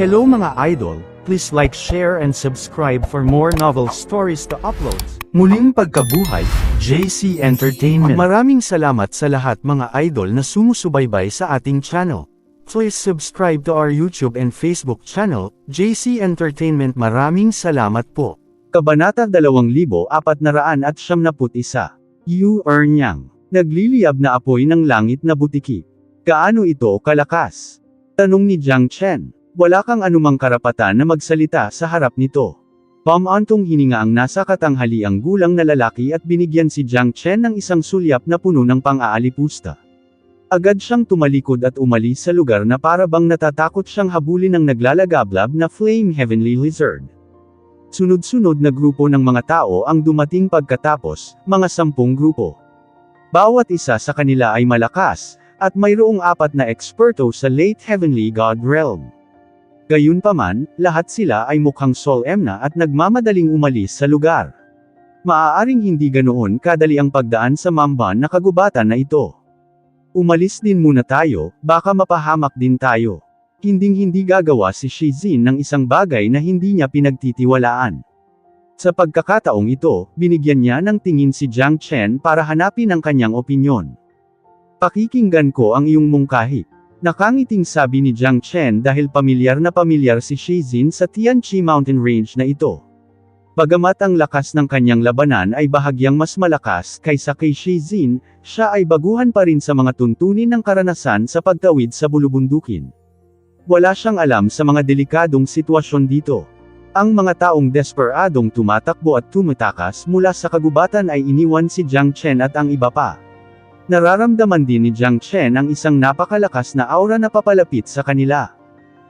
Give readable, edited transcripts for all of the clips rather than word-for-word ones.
Hello mga idol, please like, share and subscribe for more novel stories to uploads. Muling pagkabuhay, JC Entertainment. Maraming salamat sa lahat mga idol na sumusubaybay sa ating channel. Please subscribe to our YouTube and Facebook channel, JC Entertainment. Maraming salamat po. Kabanata 2471. Yu Ernyang. Nagliliyab na apoy ng langit na butiki. Gaano ito kalakas? Tanong ni Jiang Chen. Wala kang anumang karapatan na magsalita sa harap nito. Pamantong hininga ang nasa katanghaliang gulang na lalaki at binigyan si Jiang Chen ng isang sulyap na puno ng pang-aalipusta. Agad siyang tumalikod at umalis sa lugar na para bang natatakot siyang habulin ng naglalagablab na Flame Heavenly Lizard. Sunod-sunod na grupo ng mga tao ang dumating pagkatapos, mga 10 grupo. Bawat isa sa kanila ay malakas, at mayroong 4 na eksperto sa late Heavenly God Realm. Gayunpaman, lahat sila ay mukhang solemn na at nagmamadaling umalis sa lugar. Maaaring hindi ganoon kadali ang pagdaan sa mamban na kagubatan na ito. Umalis din muna tayo, baka mapahamak din tayo. Hinding-hindi gagawa si Shizin ng isang bagay na hindi niya pinagtitiwalaan. Sa pagkakataong ito, binigyan niya ng tingin si Jiang Chen para hanapin ang kanyang opinyon. Pakikinggan ko ang iyong mungkahi. Nakangiting sabi ni Jiang Chen dahil pamilyar na pamilyar si Shizin sa Tianqi Mountain Range na ito. Bagamat ang lakas ng kanyang labanan ay bahagyang mas malakas kaysa kay Shizin, siya ay baguhan pa rin sa mga tuntunin ng karanasan sa pagtawid sa bulubundukin. Wala siyang alam sa mga delikadong sitwasyon dito. Ang mga taong desperadong tumatakbo at tumatakas mula sa kagubatan ay iniwan si Jiang Chen at ang iba pa. Nararamdaman din ni Jiang Chen ang isang napakalakas na aura na papalapit sa kanila.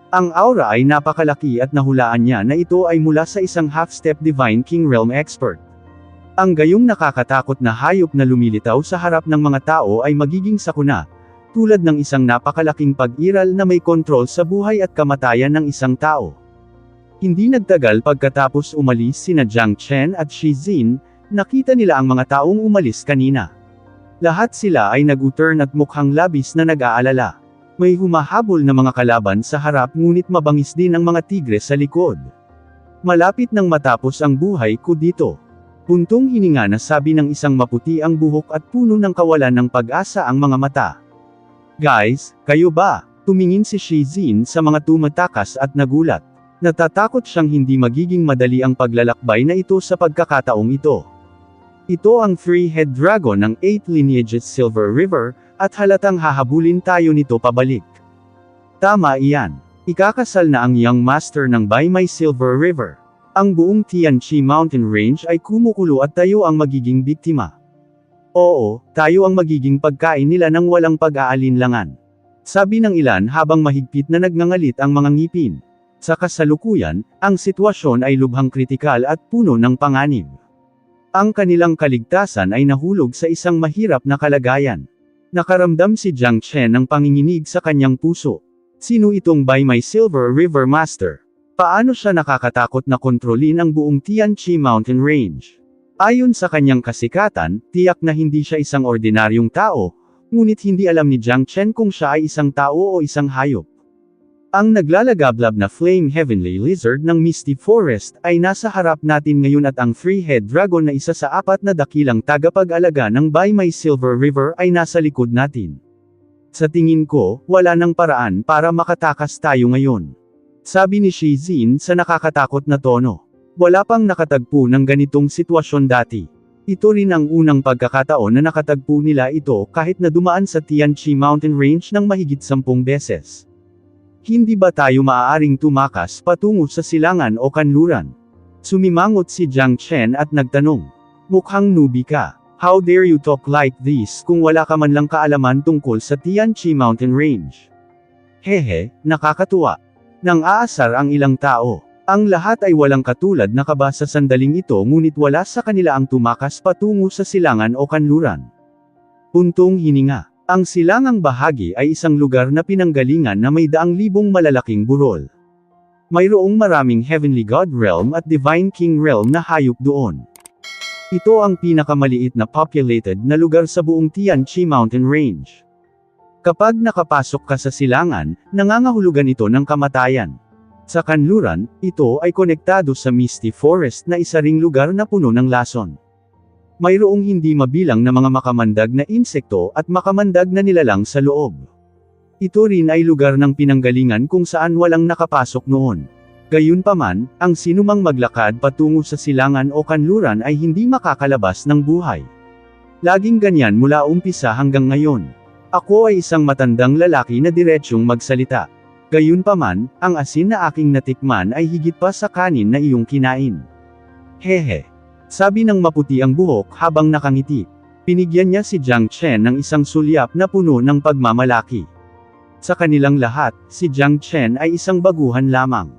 Ang aura ay napakalaki at nahulaan niya na ito ay mula sa isang half-step Divine King Realm expert. Ang gayong nakakatakot na hayop na lumilitaw sa harap ng mga tao ay magiging sakuna, tulad ng isang napakalaking pag-iral na may kontrol sa buhay at kamatayan ng isang tao. Hindi nagtagal pagkatapos umalis sina Jiang Chen at Shizin, nakita nila ang mga taong umalis kanina. Lahat sila ay nag-u-turn at mukhang labis na nag-aalala. May humahabol na mga kalaban sa harap ngunit mabangis din ang mga tigre sa likod. Malapit nang matapos ang buhay ko dito. Puntong hininga na sabi ng isang maputi ang buhok at puno ng kawalan ng pag-asa ang mga mata. Guys, kayo ba? Tumingin si Shizin sa mga tumatakas at nagulat. Natatakot siyang hindi magiging madali ang paglalakbay na ito sa pagkakataong ito. Ito ang 3-head dragon ng 8 lineages Silver River, at halatang hahabulin tayo nito pabalik. Tama iyan. Ikakasal na ang young master ng Baimay Silver River. Ang buong Tianqi Mountain Range ay kumukulo at tayo ang magiging biktima. Oo, tayo ang magiging pagkain nila ng walang pag-aalinlangan. Sabi ng ilan habang mahigpit na nagngangalit ang mga ngipin. Sa kasalukuyan, ang sitwasyon ay lubhang kritikal at puno ng panganib. Ang kanilang kaligtasan ay nahulog sa isang mahirap na kalagayan. Nakaramdam si Jiang Chen ng panginginig sa kanyang puso. Sino itong Baimay Silver River Master? Paano siya nakakatakot na kontrolin ang buong Tianqi Mountain Range? Ayon sa kanyang kasikatan, tiyak na hindi siya isang ordinaryong tao, ngunit hindi alam ni Jiang Chen kung siya ay isang tao o isang hayop. Ang naglalagablab na Flame Heavenly Lizard ng Misty Forest ay nasa harap natin ngayon at ang 3-head dragon na isa sa 4 na dakilang tagapag-alaga ng Baimay Silver River ay nasa likod natin. Sa tingin ko, wala nang paraan para makatakas tayo ngayon. Sabi ni Shizin sa nakakatakot na tono. Wala pang nakatagpo ng ganitong sitwasyon dati. Ito rin ang unang pagkakataon na nakatagpo nila ito kahit na dumaan sa Tianqi Mountain Range ng mahigit 10 beses. Hindi ba tayo maaaring tumakas patungo sa silangan o kanluran? Sumimangot si Jiang Chen at nagtanong. Mukhang newbie ka. How dare you talk like this kung wala ka man lang kaalaman tungkol sa Tianqi Mountain Range? Hehe, nakakatuwa. Nang aasar ang ilang tao. Ang lahat ay walang katulad na kaba sa sandaling ito ngunit wala sa kanila ang tumakas patungo sa silangan o kanluran. Puntong hininga. Ang silangang bahagi ay isang lugar na pinanggalingan na may daang libong malalaking burol. Mayroong maraming Heavenly God Realm at Divine King Realm na hayop doon. Ito ang pinakamaliit na populated na lugar sa buong Tianqi Mountain Range. Kapag nakapasok ka sa silangan, nangangahulugan ito ng kamatayan. Sa kanluran, ito ay konektado sa Misty Forest na isa ring lugar na puno ng lason. Mayroong hindi mabilang na mga makamandag na insekto at makamandag na nilalang sa loob. Ito rin ay lugar ng pinanggalingan kung saan walang nakapasok noon. Gayunpaman, ang sinumang maglakad patungo sa silangan o kanluran ay hindi makakalabas ng buhay. Laging ganyan mula umpisa hanggang ngayon. Ako ay isang matandang lalaki na diretsyong magsalita. Gayunpaman, ang asin na aking natikman ay higit pa sa kanin na iyong kinain. Hehe. Sabi ng maputi ang buhok habang nakangiti. Pinigyan niya si Jiang Chen ng isang sulyap na puno ng pagmamalaki. Sa kanilang lahat, si Jiang Chen ay isang baguhan lamang.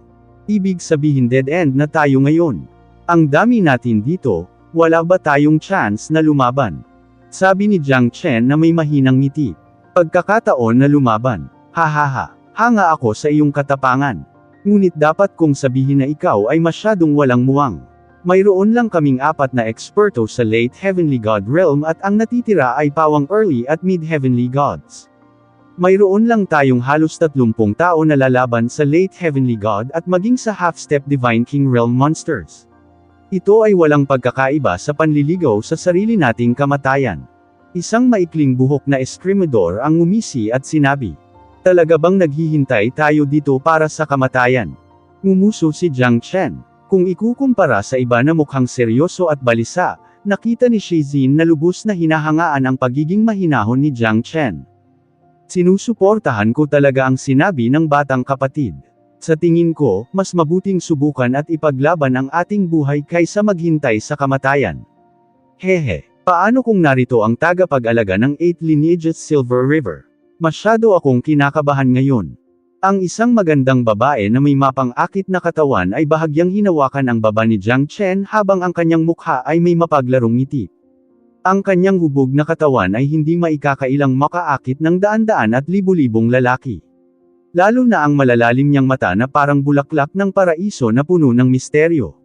Ibig sabihin dead end na tayo ngayon. Ang dami natin dito, wala ba tayong chance na lumaban? Sabi ni Jiang Chen na may mahinang ngiti. Pagkakataon na lumaban. Hahaha. Hanga ako sa iyong katapangan. Ngunit dapat kong sabihin na ikaw ay masyadong walang muwang. Mayroon lang kaming 4 na eksperto sa late heavenly god realm at ang natitira ay pawang early at mid-heavenly gods. Mayroon lang tayong halos 30 tao na lalaban sa late heavenly god at maging sa half-step divine king realm monsters. Ito ay walang pagkakaiba sa panliligaw sa sarili nating kamatayan. Isang maikling buhok na eskrimador ang ngumisi at sinabi, "Talaga bang naghihintay tayo dito para sa kamatayan?" Ngumuso si Jiang Chen. Kung ikukumpara sa iba na mukhang seryoso at balisa, nakita ni Shizin na lubos na hinahangaan ang pagiging mahinahon ni Jiang Chen. Sinusuportahan ko talaga ang sinabi ng batang kapatid. Sa tingin ko, mas mabuting subukan at ipaglaban ang ating buhay kaysa maghintay sa kamatayan. Hehe, paano kung narito ang tagapag-alaga ng 8 lineages Silver River? Masyado akong kinakabahan ngayon. Ang isang magandang babae na may mapang-akit na katawan ay bahagyang hinawakan ang baba ni Jiang Chen habang ang kanyang mukha ay may mapaglarong ngiti. Ang kanyang hubog na katawan ay hindi maikakailang makaakit ng daan-daan at libu-libong lalaki. Lalo na ang malalalim niyang mata na parang bulaklak ng paraiso na puno ng misteryo.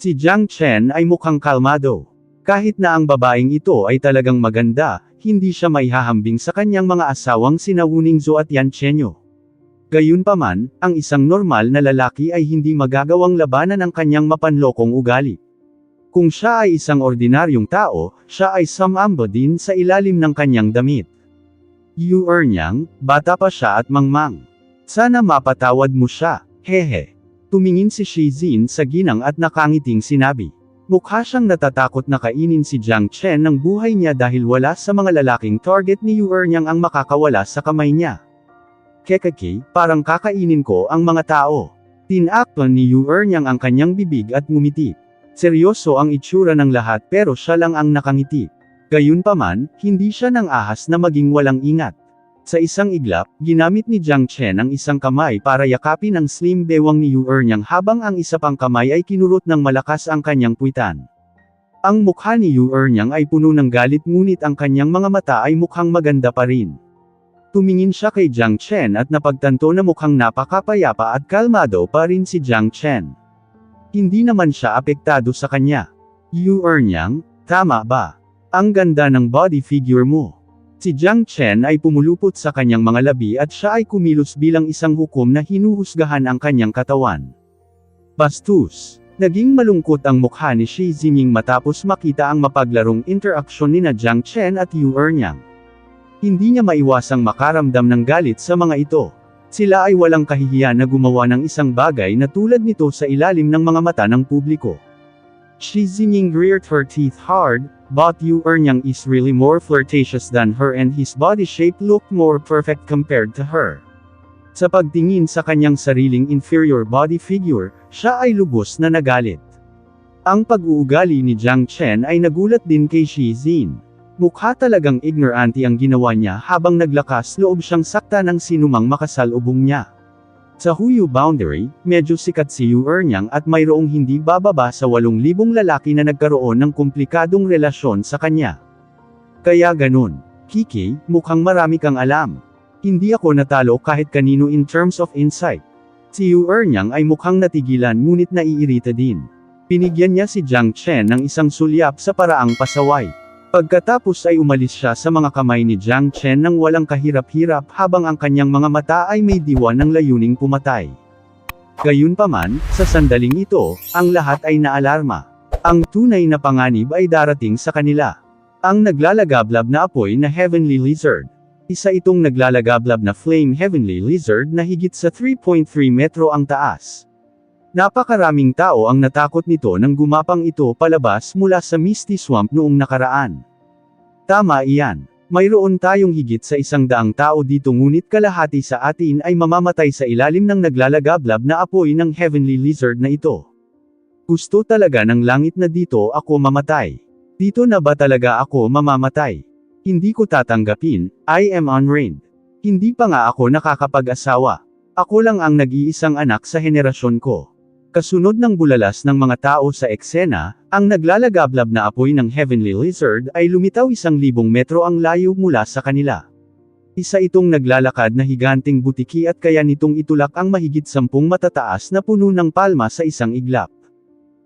Si Jiang Chen ay mukhang kalmado. Kahit na ang babaeng ito ay talagang maganda, hindi siya maihahambing sa kanyang mga asawang sina Wu Ningzhou at Yan Chenyo. Gayunpaman, ang isang normal na lalaki ay hindi magagawang labanan ang kanyang mapanlokong ugali. Kung siya ay isang ordinaryong tao, siya ay sumamba din sa ilalim ng kanyang damit. Yu Ernyang, bata pa siya at mangmang. Sana mapatawad mo siya, hehe. Tumingin si Shizin sa ginang at nakangiting sinabi. Mukha siyang natatakot na kainin si Jiang Chen ng buhay niya dahil wala sa mga lalaking target ni Yu Ernyang ang makakawala sa kamay niya. Kekeke, parang kakainin ko ang mga tao. Tinakpan ni Yu Ernyang ang kanyang bibig at ngumiti. Seryoso ang itsura ng lahat pero siya lang ang nakangiti. Gayunpaman, hindi siya nang ahas na maging walang ingat. Sa isang iglap, ginamit ni Jiang Chen ang isang kamay para yakapin ang slim bewang ni Yu Ernyang habang ang isa pang kamay ay kinurot ng malakas ang kanyang puwitan. Ang mukha ni Yu Ernyang ay puno ng galit ngunit ang kanyang mga mata ay mukhang maganda pa rin. Tumingin siya kay Jiang Chen at napagtanto na mukhang napakapayapa at kalmado pa rin si Jiang Chen. Hindi naman siya apektado sa kanya. Yu Ernyang, tama ba? Ang ganda ng body figure mo. Si Jiang Chen ay pumulupot sa kanyang mga labi at siya ay kumilos bilang isang hukom na hinuhusgahan ang kanyang katawan. Bastos. Naging malungkot ang mukha ni Shi Zinying matapos makita ang mapaglarong interaksyon nina Jiang Chen at Yu Ernyang. Hindi niya maiwasang makaramdam ng galit sa mga ito. Sila ay walang kahihiyan na gumawa ng isang bagay na tulad nito sa ilalim ng mga mata ng publiko. Shi Zinying reared her teeth hard, but Yu Ernyang is really more flirtatious than her and his body shape looked more perfect compared to her. Sa pagtingin sa kanyang sariling inferior body figure, siya ay lubos na nagalit. Ang pag-uugali ni Jiang Chen ay nagulat din kay Shi Zin. Mukha talagang ignorante ang ginawa niya habang naglakas loob siyang sakta ng sinumang makasalubong niya. Sa Huyu Boundary, medyo sikat si Yu Ernyang at mayroong hindi bababa sa 8,000 lalaki na nagkaroon ng komplikadong relasyon sa kanya. Kaya ganun. Kiki, mukhang marami kang alam. Hindi ako natalo kahit kanino in terms of insight. Si Yu Ernyang ay mukhang natigilan ngunit naiirita din. Pinigyan niya si Jiang Chen ng isang sulyap sa paraang pasaway. Pagkatapos ay umalis siya sa mga kamay ni Jiang Chen nang walang kahirap-hirap habang ang kanyang mga mata ay may diwa ng layuning pumatay. Gayunpaman, sa sandaling ito, ang lahat ay naalarma. Ang tunay na panganib ay darating sa kanila. Ang naglalagablab na apoy na Heavenly Lizard. Isa itong naglalagablab na Flame Heavenly Lizard na higit sa 3.3 metro ang taas. Napakaraming tao ang natakot nito nang gumapang ito palabas mula sa Misty Swamp noong nakaraan. Tama iyan. Mayroon tayong higit sa 100 tao dito ngunit kalahati sa atin ay mamamatay sa ilalim ng naglalagablab na apoy ng Heavenly Lizard na ito. Gusto talaga ng langit na dito ako mamatay. Dito na ba talaga ako mamamatay? Hindi ko tatanggapin, I am unreigned. Hindi pa nga ako nakakapag-asawa. Ako lang ang nag-iisang anak sa henerasyon ko. Kasunod ng bulalas ng mga tao sa eksena, ang naglalagablab na apoy ng Heavenly Lizard ay lumitaw 1,000 metro ang layo mula sa kanila. Isa itong naglalakad na higanting butiki at kaya nitong itulak ang mahigit 10 matataas na puno ng palma sa isang iglap.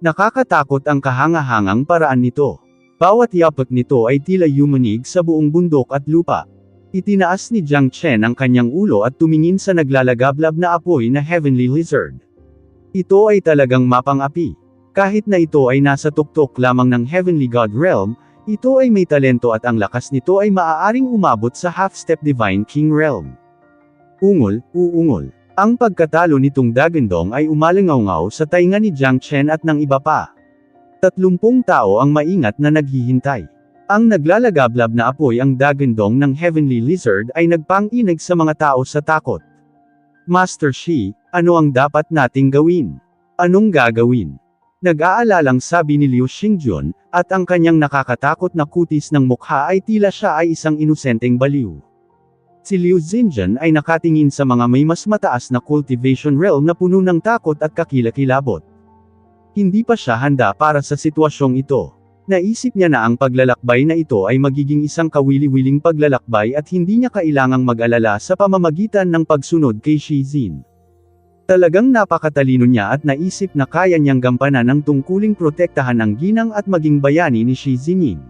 Nakakatakot ang kahangahangang paraan nito. Bawat yapak nito ay tila yumanig sa buong bundok at lupa. Itinaas ni Jiang Chen ang kanyang ulo at tumingin sa naglalagablab na apoy na Heavenly Lizard. Ito ay talagang mapang-api. Kahit na ito ay nasa tuktok lamang ng Heavenly God Realm, ito ay may talento at ang lakas nito ay maaaring umabot sa half-step Divine King Realm. Ungol, uungol. Ang pagkatalo nitong dagandong ay umalingaw-ngaw sa tainga ni Jiang Chen at ng iba pa. 30 tao ang maingat na naghihintay. Ang naglalagablab na apoy ang dagandong ng Heavenly Lizard ay nagpang-inig sa mga tao sa takot. Master Shi, ano ang dapat nating gawin? Anong gagawin? Nag-aalalang sabi ni Liu Xingjun, at ang kanyang nakakatakot na kutis ng mukha ay tila siya ay isang inosenteng baliw. Si Liu Xinjian ay nakatingin sa mga may mas mataas na cultivation realm na puno ng takot at kakilakilabot. Hindi pa siya handa para sa sitwasyong ito. Naisip niya na ang paglalakbay na ito ay magiging isang kawili-wiling paglalakbay at hindi niya kailangang mag-alala sa pamamagitan ng pagsunod kay Shi Xin. Talagang napakatalino niya at naisip na kaya niyang gampanan ang tungkuling protektahan ang ginang at maging bayani ni Shi Zinying.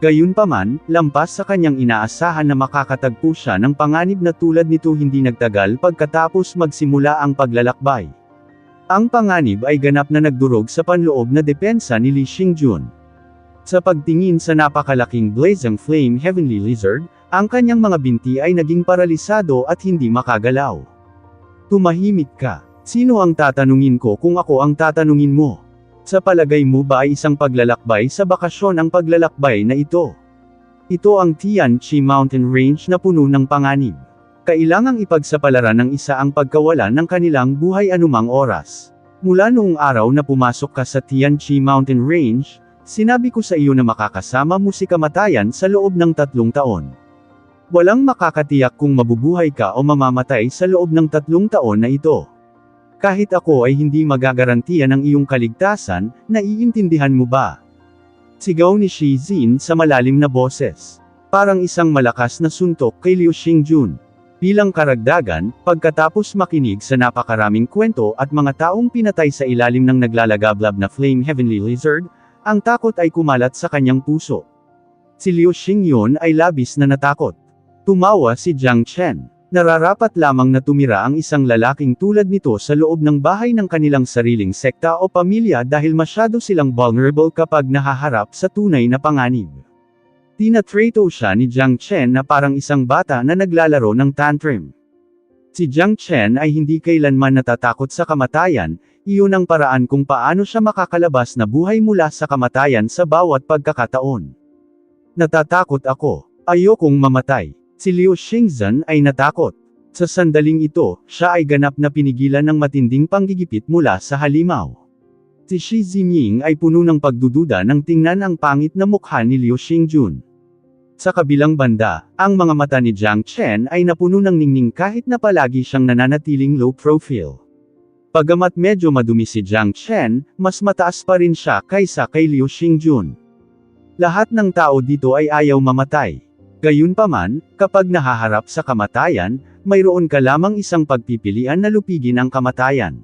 Gayunpaman, lampas sa kanyang inaasahan na makakatagpo siya ng panganib na tulad nito hindi nagtagal pagkatapos magsimula ang paglalakbay. Ang panganib ay ganap na nagdurog sa panloob na depensa ni Li Xingjun. Sa pagtingin sa napakalaking blazing flame Heavenly Lizard, ang kanyang mga binti ay naging paralisado at hindi makagalaw. Tumahimik ka. Sino ang tatanungin ko kung ako ang tatanungin mo? Sa palagay mo ba ay isang paglalakbay sa bakasyon ang paglalakbay na ito? Ito ang Tianqi Mountain Range na puno ng panganib. Kailangang ipagsapalaran ng isa ang pagkawalan ng kanilang buhay anumang oras. Mula noong araw na pumasok ka sa Tianqi Mountain Range, sinabi ko sa iyo na makakasama mo si kamatayan sa loob ng 3 taon. Walang makakatiyak kung mabubuhay ka o mamamatay sa loob ng 3 taon na ito. Kahit ako ay hindi magagarantiya ng iyong kaligtasan, naiintindihan mo ba? Sigaw ni Shi Xin sa malalim na boses. Parang isang malakas na suntok kay Liu Xingjun. Bilang karagdagan, pagkatapos makinig sa napakaraming kwento at mga taong pinatay sa ilalim ng naglalagablab na Flame Heavenly Lizard, ang takot ay kumalat sa kanyang puso. Si Liu Xingyun ay labis na natakot. Tumawa si Jiang Chen. Nararapat lamang na tumira ang isang lalaking tulad nito sa loob ng bahay ng kanilang sariling sekta o pamilya dahil masyado silang vulnerable kapag nahaharap sa tunay na panganib. Tinatrato siya ni Jiang Chen na parang isang bata na naglalaro ng tantrum. Si Jiang Chen ay hindi kailanman natatakot sa kamatayan, iyon ang paraan kung paano siya makakalabas na buhay mula sa kamatayan sa bawat pagkakataon. Natatakot ako. Ayokong mamatay. Si Liu Xingzhen ay natakot. Sa sandaling ito, siya ay ganap na pinigilan ng matinding panggigipit mula sa halimaw. Si Shi Zinying ay puno ng pagdududa nang tingnan ang pangit na mukha ni Liu Xingjun. Sa kabilang banda, ang mga mata ni Jiang Chen ay napuno ng ningning kahit na palagi siyang nananatiling low profile. Bagamat medyo madumi si Jiang Chen, mas mataas pa rin siya kaysa kay Liu Xingjun. Lahat ng tao dito ay ayaw mamatay. Gayunpaman, kapag nahaharap sa kamatayan, mayroon ka lamang isang pagpipilian na lupigin ang kamatayan.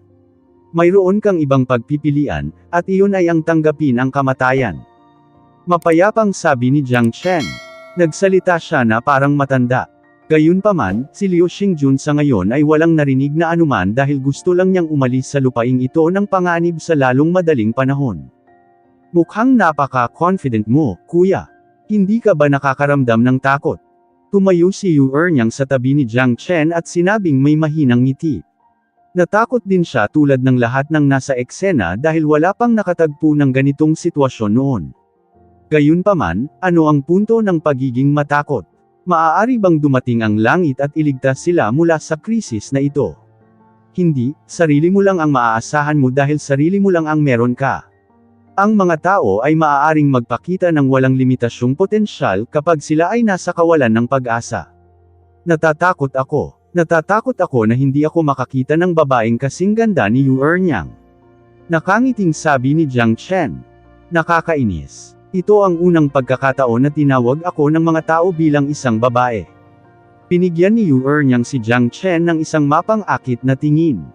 Mayroon kang ibang pagpipilian, at iyon ay ang tanggapin ang kamatayan. Mapayapang sabi ni Jiang Chen. Nagsalita siya na parang matanda. Gayunpaman, si Liu Xingjun sa ngayon ay walang narinig na anuman dahil gusto lang niyang umalis sa lupaing ito ng panganib sa lalong madaling panahon. Mukhang napaka-confident mo, kuya. Hindi ka ba nakakaramdam ng takot? Tumayo si Yu Ernyang sa tabi ni Jiang Chen at sinabing may mahinang ngiti. Natakot din siya tulad ng lahat ng nasa eksena dahil wala pang nakatagpo ng ganitong sitwasyon noon. Gayunpaman, ano ang punto ng pagiging matakot? Maaari bang dumating ang langit at iligtas sila mula sa krisis na ito? Hindi, sarili mo lang ang maaasahan mo dahil sarili mo lang ang meron ka. Ang mga tao ay maaaring magpakita ng walang limitasyong potensyal kapag sila ay nasa kawalan ng pag-asa. Natatakot ako. Natatakot ako na hindi ako makakita ng babaeng kasing ganda ni Yu Ernyang. Nakangiting sabi ni Jiang Chen. Nakakainis. Ito ang unang pagkakataon na tinawag ako ng mga tao bilang isang babae. Pinigyan ni Yu Ernyang si Jiang Chen ng isang mapang-akit na tingin.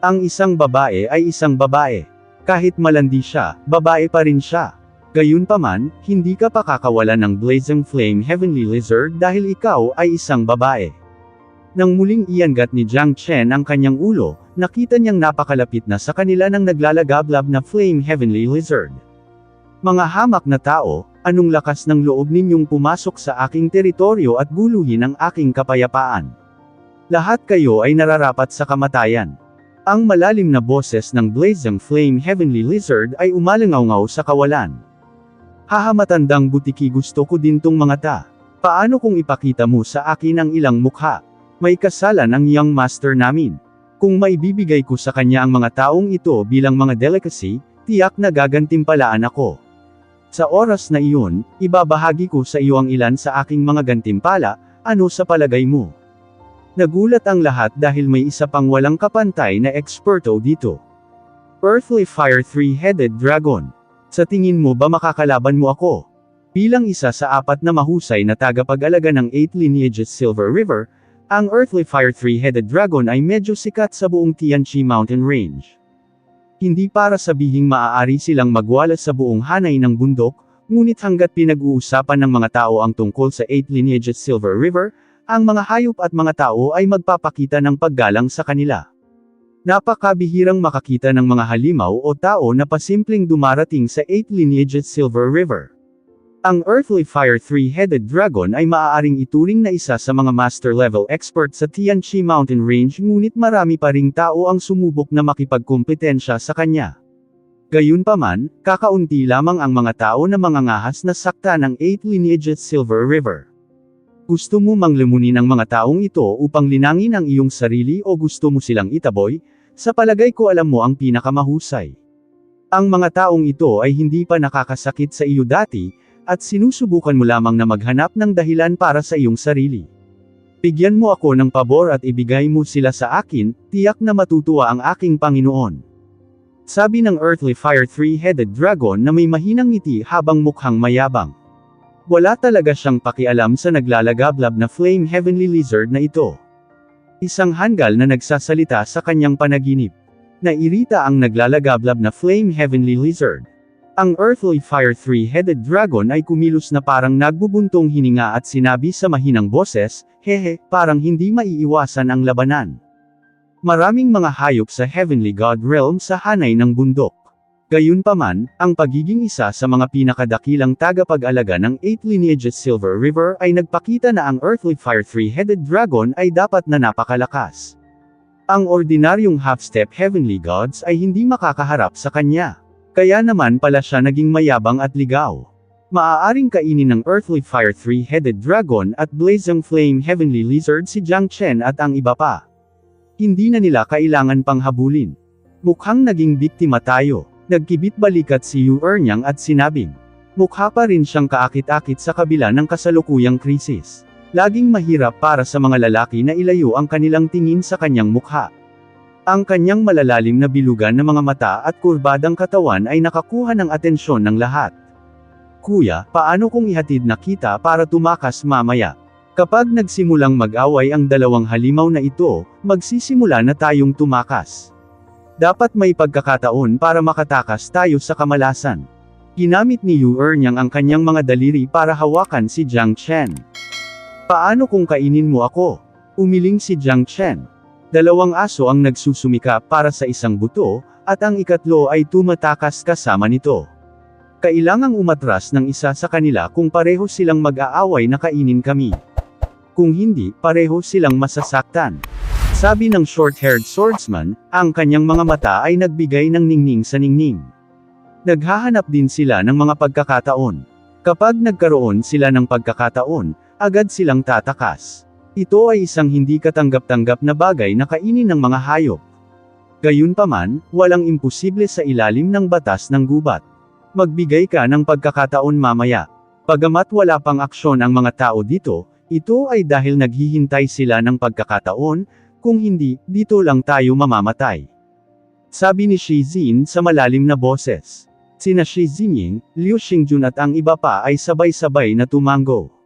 Ang isang babae ay isang babae. Kahit malandi siya, babae pa rin siya. Gayunpaman, hindi ka pakakawalan ng Blazing Flame Heavenly Lizard dahil ikaw ay isang babae. Nang muling iangat ni Jiang Chen ang kanyang ulo, nakita niyang napakalapit na sa kanila ng naglalagablab na Flame Heavenly Lizard. Mga hamak na tao, anong lakas ng loob ninyong pumasok sa aking teritoryo at guluhin ang aking kapayapaan? Lahat kayo ay nararapat sa kamatayan. Ang malalim na boses ng Blazing Flame Heavenly Lizard ay umalangaw-ngaw sa kawalan. Haha, matandang butiki, gusto ko din tong mga ta. Paano kung ipakita mo sa akin ang ilang mukha? May kasalan ang young master namin. Kung maibibigay ko sa kanya ang mga taong ito bilang mga delicacy, tiyak na gagantimpalaan ako. Sa oras na iyon, ibabahagi ko sa iyo ang ilan sa aking mga gantimpala, ano sa palagay mo? Nagulat ang lahat dahil may isa pang walang kapantay na eksperto dito. Earthly Fire Three-Headed Dragon. Sa tingin mo ba makakalaban mo ako? Bilang isa sa 4 na mahusay na tagapag-alaga ng 8 lineages Silver River, ang Earthly Fire Three-Headed Dragon ay medyo sikat sa buong Tianqi Mountain Range. Hindi para sabihing maaari silang magwalas sa buong hanay ng bundok, ngunit hanggat pinag-uusapan ng mga tao ang tungkol sa 8 lineages Silver River, ang mga hayop at mga tao ay magpapakita ng paggalang sa kanila. Napakabihirang makakita ng mga halimaw o tao na pasimpleng dumarating sa 8 lineages Silver River. Ang Earthly Fire Three-Headed Dragon ay maaaring ituring na isa sa mga master-level expert sa Tianqi Mountain Range, ngunit marami pa ring tao ang sumubok na makipagkumpetensya sa kanya. Gayunpaman, kakaunti lamang ang mga tao na mangangahas na sakta ng 8 lineages Silver River. Gusto mo manglimunin ang mga taong ito upang linangin ang iyong sarili o gusto mo silang itaboy? Sa palagay ko alam mo ang pinakamahusay. Ang mga taong ito ay hindi pa nakakasakit sa iyo dati, at sinusubukan mo lamang na maghanap ng dahilan para sa iyong sarili. Bigyan mo ako ng pabor at ibigay mo sila sa akin, tiyak na matutuwa ang aking Panginoon. Sabi ng Earthly Fire Three-Headed Dragon na may mahinang ngiti habang mukhang mayabang. Wala talaga siyang pakialam sa naglalagablab na Flame Heavenly Lizard na ito. Isang hanggal na nagsasalita sa kanyang panaginip. Nairita ang naglalagablab na Flame Heavenly Lizard. Ang Earthly Fire Three-Headed Dragon ay kumilos na parang nagbubuntong hininga at sinabi sa mahinang boses, hehe, parang hindi maiiwasan ang labanan. Maraming mga hayop sa Heavenly God Realm sa hanay ng bundok. Gayunpaman, ang pagiging isa sa mga pinakadakilang tagapag-alaga ng 8 lineages Silver River ay nagpakita na ang Earthly Fire Three-Headed Dragon ay dapat na napakalakas. Ang ordinaryong half-step Heavenly Gods ay hindi makakaharap sa kanya. Kaya naman pala siya naging mayabang at ligaw. Maaaring kainin ng Earthly Fire Three-Headed Dragon at Blazing Flame Heavenly Lizard si Jiang Chen at ang iba pa. Hindi na nila kailangan pang habulin. Mukhang naging biktima tayo. Nagkibit balikat si Yu Ernyang at sinabing, mukha pa rin siyang kaakit-akit sa kabila ng kasalukuyang krisis. Laging mahirap para sa mga lalaki na ilayo ang kanilang tingin sa kanyang mukha. Ang kanyang malalalim na bilugan na mga mata at kurbadang katawan ay nakakuha ng atensyon ng lahat. Kuya, paano kung ihatid na kita para tumakas mamaya? Kapag nagsimulang mag-away ang dalawang halimaw na ito, magsisimula na tayong tumakas. Dapat may pagkakataon para makatakas tayo sa kamalasan. Ginamit ni Yu Ernyang ang kanyang mga daliri para hawakan si Jiang Chen. Paano kung kainin mo ako? Umiling si Jiang Chen. Dalawang aso ang nagsusumika para sa isang buto, at ang ikatlo ay tumatakas kasama nito. Kailangang umatras ng isa sa kanila kung pareho silang mag-aaway na kainin kami. Kung hindi, pareho silang masasaktan. Sabi ng short-haired swordsman, ang kanyang mga mata ay nagbigay ng ningning sa ningning. Naghahanap din sila ng mga pagkakataon. Kapag nagkaroon sila ng pagkakataon, agad silang tatakas. Ito ay isang hindi katanggap-tanggap na bagay na kainin ng mga hayop. Gayunpaman, walang imposible sa ilalim ng batas ng gubat. Magbigay ka ng pagkakataon mamaya. Pagamat wala pang aksyon ang mga tao dito, ito ay dahil naghihintay sila ng pagkakataon, kung hindi, dito lang tayo mamamatay. Sabi ni Shi Jin sa malalim na boses. Sina Shi Jinying, Liu Xingjun at ang iba pa ay sabay-sabay na tumango.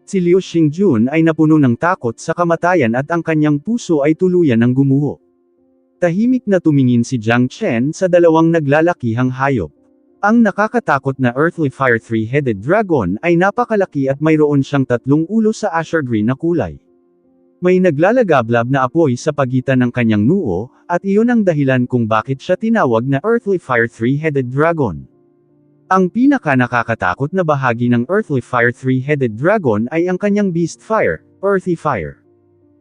Si Liu Xingjun ay napuno ng takot sa kamatayan at ang kanyang puso ay tuluyan ng gumuho. Tahimik na tumingin si Jiang Chen sa dalawang naglalakihang hayop. Ang nakakatakot na Earthly Fire Three-Headed Dragon ay napakalaki at mayroon siyang 3 ulo sa Asher Green na kulay. May naglalagablab na apoy sa pagitan ng kanyang noo, at iyon ang dahilan kung bakit siya tinawag na Earthly Fire Three-Headed Dragon. Ang pinaka-nakakatakot na bahagi ng Earthly Fire Three-Headed Dragon ay ang kanyang Beast Fire, Earthy Fire.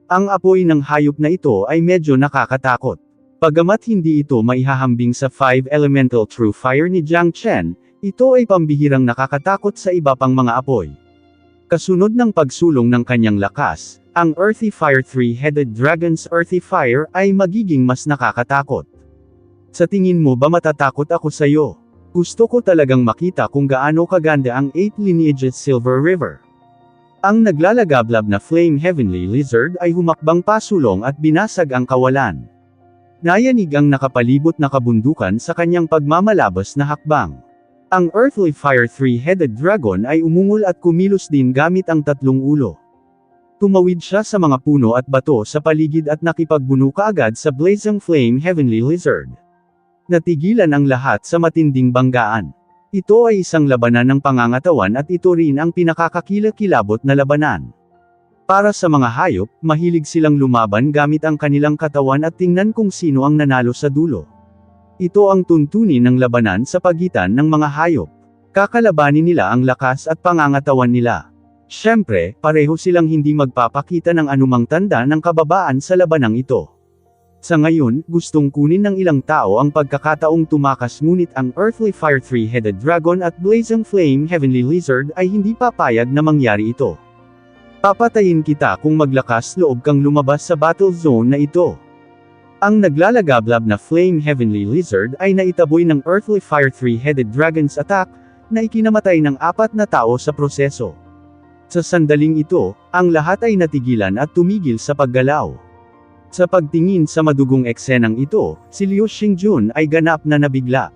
Ang apoy ng hayop na ito ay medyo nakakatakot. Bagamat hindi ito maihahambing sa 5 Elemental True Fire ni Jiang Chen, ito ay pambihirang nakakatakot sa iba pang mga apoy. Kasunod ng pagsulong ng kanyang lakas, ang Earthy Fire Three-Headed Dragon's Earthy Fire ay magiging mas nakakatakot. Sa tingin mo ba matatakot ako sa'yo? Gusto ko talagang makita kung gaano kaganda ang 8 Lineages Silver River. Ang naglalagablab na Flame Heavenly Lizard ay humakbang pasulong at binasag ang kawalan. Nayanig ang nakapalibot na kabundukan sa kanyang pagmamalabas na hakbang. Ang Earthly Fire Three-Headed Dragon ay umungol at kumilos din gamit ang 3 ulo. Tumawid siya sa mga puno at bato sa paligid at nakipagbuno kaagad sa blazing Flame Heavenly Lizard. Natigilan ang lahat sa matinding banggaan. Ito ay isang labanan ng pangangatawan at ito rin ang pinakakakilakilabot na labanan. Para sa mga hayop, mahilig silang lumaban gamit ang kanilang katawan at tingnan kung sino ang nanalo sa dulo. Ito ang tuntunin ng labanan sa pagitan ng mga hayop. Kakalabanin nila ang lakas at pangangatawan nila. Siyempre, pareho silang hindi magpapakita ng anumang tanda ng kababaan sa labanang ito. Sa ngayon, gustong kunin ng ilang tao ang pagkakataong tumakas ngunit ang Earthly Fire Three-Headed Dragon at Blazing Flame Heavenly Lizard ay hindi papayag na mangyari ito. Papatayin kita kung maglakas loob kang lumabas sa battle zone na ito. Ang naglalagablab na Flame Heavenly Lizard ay naitaboy ng Earthly Fire Three-Headed Dragon's attack, na ikinamatay ng 4 na tao sa proseso. Sa sandaling ito, ang lahat ay natigilan at tumigil sa paggalaw. Sa pagtingin sa madugong eksenang ito, si Liu Xingjun ay ganap na nabigla.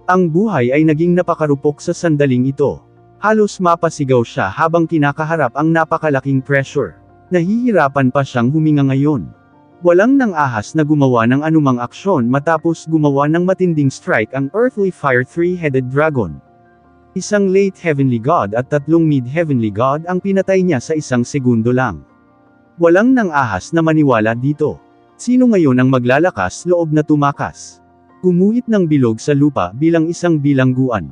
Ang buhay ay naging napakarupok sa sandaling ito. Halos mapasigaw siya habang kinakaharap ang napakalaking pressure. Nahihirapan pa siyang huminga ngayon. Walang nang ahas na gumawa ng anumang aksyon matapos gumawa ng matinding strike ang Earthly Fire Three-Headed Dragon. Isang late Heavenly God at 3 Mid-Heavenly God ang pinatay niya sa 1 segundo lang. Walang nang ahas na maniwala dito. Sino ngayon ang maglalakas loob na tumakas? Gumuhit ng bilog sa lupa bilang isang bilangguan.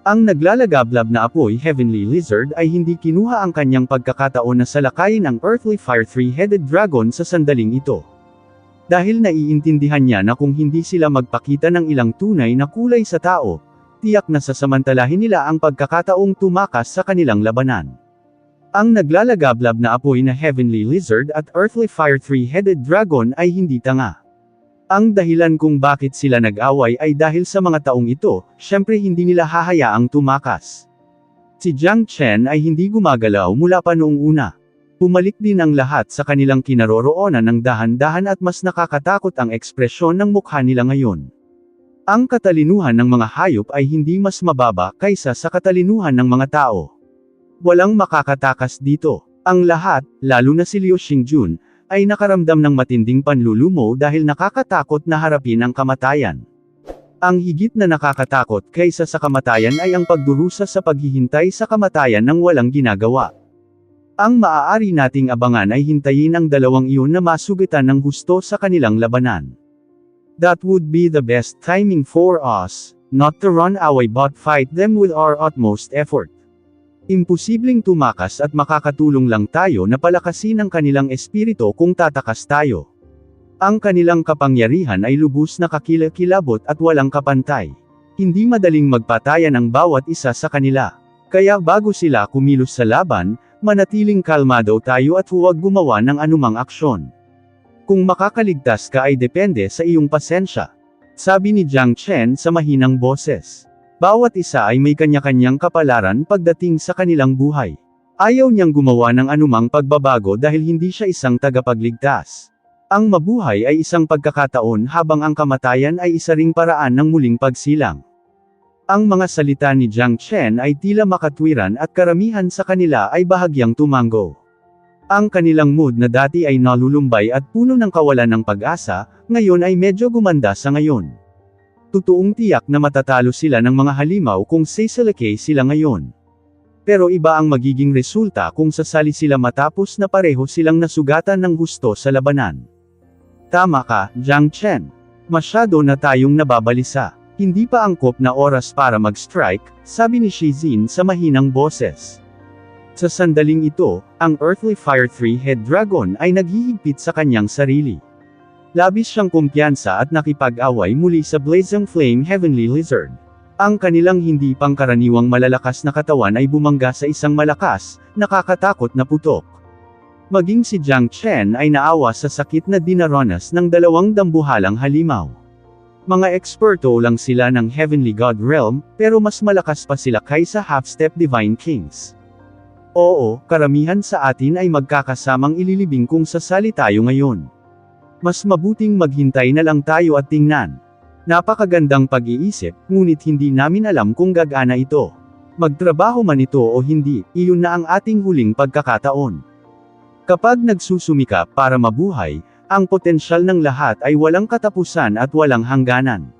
Ang naglalagablab na apoy Heavenly Lizard ay hindi kinuha ang kanyang pagkakataon na salakayin ang Earthly Fire Three-Headed Dragon sa sandaling ito. Dahil naiintindihan niya na kung hindi sila magpakita ng ilang tunay na kulay sa tao, tiyak na sasamantalahin nila ang pagkakataong tumakas sa kanilang labanan. Ang naglalagablab na apoy na Heavenly Lizard at Earthly Fire Three-Headed Dragon ay hindi tanga. Ang dahilan kung bakit sila nag-away ay dahil sa mga taong ito, syempre hindi nila hahayaang tumakas. Si Jiang Chen ay hindi gumagalaw mula pa noong una. Pumalik din ang lahat sa kanilang kinaroroonan ng dahan-dahan at mas nakakatakot ang ekspresyon ng mukha nila ngayon. Ang katalinuhan ng mga hayop ay hindi mas mababa kaysa sa katalinuhan ng mga tao. Walang makakatakas dito. Ang lahat, lalo na si Liu Xingjun, ay nakaramdam ng matinding panlulumo dahil nakakatakot na harapin ang kamatayan. Ang higit na nakakatakot kaysa sa kamatayan ay ang pagdurusa sa paghihintay sa kamatayan ng walang ginagawa. Ang maaari nating abangan ay hintayin ang dalawang iyon na masugitan ng husto sa kanilang labanan. That would be the best timing for us, not to run away but fight them with our utmost effort. Imposibleng tumakas at makakatulong lang tayo na palakasin ang kanilang espiritu kung tatakas tayo. Ang kanilang kapangyarihan ay lubos na kakilakilabot at walang kapantay. Hindi madaling magpatayan ang bawat isa sa kanila. Kaya bago sila kumilos sa laban, manatiling kalmado tayo at huwag gumawa ng anumang aksyon. Kung makakaligtas ka ay depende sa iyong pasensya. Sabi ni Jiang Chen sa mahinang boses. Bawat isa ay may kanya-kanyang kapalaran pagdating sa kanilang buhay. Ayaw niyang gumawa ng anumang pagbabago dahil hindi siya isang tagapagligtas. Ang mabuhay ay isang pagkakataon habang ang kamatayan ay isa ring paraan ng muling pagsilang. Ang mga salita ni Jiang Chen ay tila makatwiran at karamihan sa kanila ay bahagyang tumango. Ang kanilang mood na dati ay nalulumbay at puno ng kawalan ng pag-asa, ngayon ay medyo gumanda sa ngayon. Totoong tiyak na matatalo sila ng mga halimaw kung sasalakay sila ngayon. Pero iba ang magiging resulta kung sasali sila matapos na pareho silang nasugatan ng gusto sa labanan. Tama ka, Jiang Chen. Masyado na tayong nababalisa. Hindi pa angkop na oras para mag-strike, sabi ni Shi Jin sa mahinang boses. Sa sandaling ito, ang Earthly Fire Three-Head Dragon ay naghihigpit sa kanyang sarili. Labis siyang kumpiyansa at nakipag-away muli sa Blazing Flame Heavenly Lizard. Ang kanilang hindi pangkaraniwang malalakas na katawan ay bumangga sa isang malakas, nakakatakot na putok. Maging si Jiang Chen ay naawa sa sakit na dinaranas ng dalawang dambuhalang halimaw. Mga eksperto lang sila ng Heavenly God Realm, pero mas malakas pa sila kaysa Half-Step Divine Kings. Oo, karamihan sa atin ay magkakasamang ililibing kung sasali tayo ngayon. Mas mabuting maghintay na lang tayo at tingnan. Napakagandang pag-iisip, ngunit hindi namin alam kung gagana ito. Magtrabaho man ito o hindi, iyon na ang ating huling pagkakataon. Kapag nagsusumikap para mabuhay, ang potensyal ng lahat ay walang katapusan at walang hangganan.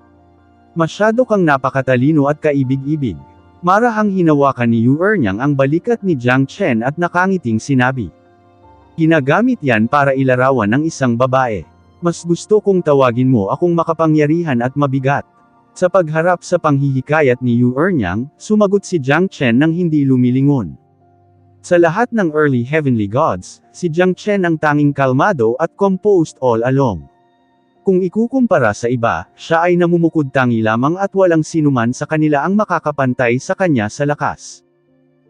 Masyado kang napakatalino at kaibig-ibig. Marahang hinawakan ni Yu Ernyang ang balikat ni Jiang Chen at nakangiting sinabi. Ginagamit yan para ilarawan ng isang babae. Mas gusto kong tawagin mo akong makapangyarihan at mabigat. Sa pagharap sa panghihikayat ni Yu Ernyang, sumagot si Jiang Chen nang hindi lumilingon. Sa lahat ng early heavenly gods, si Jiang Chen ang tanging kalmado at composed all along. Kung ikukumpara sa iba, siya ay namumukod tangi lamang at walang sinuman sa kanila ang makakapantay sa kanya sa lakas.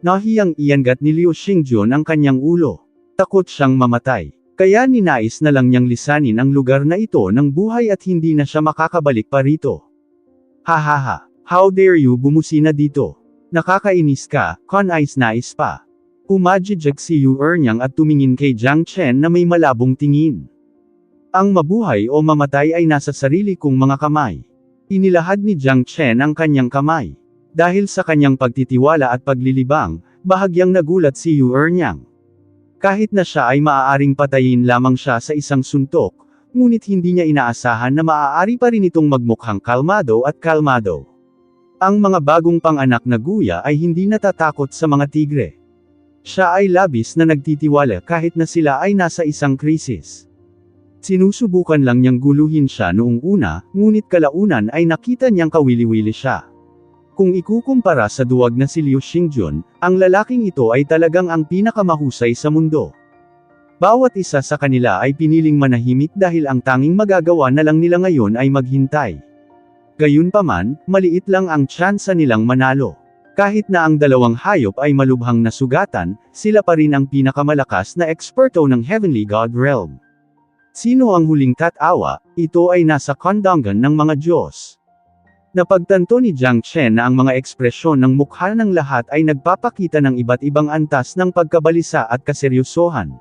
Nahiyang iyangat ni Liu Xingjun ang kanyang ulo. Takot siyang mamatay. Kaya ninais na lang niyang lisanin ang lugar na ito ng buhay at hindi na siya makakabalik pa rito. Hahaha, how dare you bumusina dito? Nakakainis ka, kanais-nais pa. Umajijak si Yu Ernyang at tumingin kay Jiang Chen na may malabong tingin. Ang mabuhay o mamatay ay nasa sarili kong mga kamay. Inilahad ni Jiang Chen ang kanyang kamay. Dahil sa kanyang pagtitiwala at paglilibang, bahagyang nagulat si Yu Ernyang. Kahit na siya ay maaaring patayin lamang siya sa isang suntok, ngunit hindi niya inaasahan na maaari pa rin itong magmukhang kalmado at kalmado. Ang mga bagong panganak na guya ay hindi natatakot sa mga tigre. Siya ay labis na nagtitiwala kahit na sila ay nasa isang krisis. Sinusubukan lang niyang guluhin siya noong una, ngunit kalaunan ay nakita niyang kawili-wili siya. Kung ikukumpara sa duwag na si Liu Xingjun, ang lalaking ito ay talagang ang pinakamahusay sa mundo. Bawat isa sa kanila ay piniling manahimik dahil ang tanging magagawa na lang nila ngayon ay maghintay. Gayunpaman, maliit lang ang tsansa nilang manalo. Kahit na ang dalawang hayop ay malubhang nasugatan, sila pa rin ang pinakamalakas na eksperto ng Heavenly God Realm. Sino ang huling tatawa? Ito ay nasa kandangan ng mga Diyos. Napagtanto ni Jiang Chen na ang mga ekspresyon ng mukha ng lahat ay nagpapakita ng iba't ibang antas ng pagkabalisa at kaseryosohan.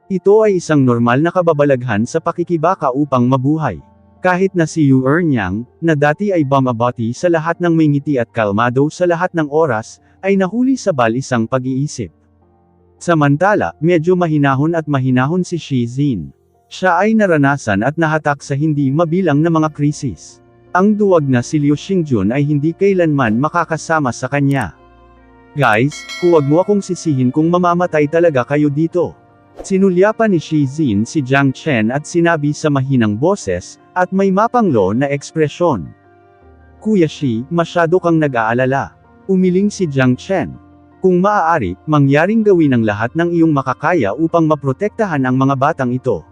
Ito ay isang normal na kababalaghan sa pakikibaka upang mabuhay. Kahit na si Yu Ernyang, na dati ay bumabati sa lahat ng may ngiti at kalmado sa lahat ng oras, ay nahuli sa balisang pag-iisip. Samantala, medyo mahinahon at mahinahon si Shi Jin. Siya ay naranasan at nahatak sa hindi mabilang na mga krisis. Ang duwag na si Liu Xingjun ay hindi kailanman makakasama sa kanya. Guys, huwag mo akong sisihin kung mamamatay talaga kayo dito. Sinulyapan ni Shizin si Jiang Chen at sinabi sa mahinang boses, at may mapanglo na ekspresyon. Kuya Shi, masyado kang nag-aalala. Umiling si Jiang Chen. Kung maaari, mangyaring gawin ang lahat ng iyong makakaya upang maprotektahan ang mga batang ito.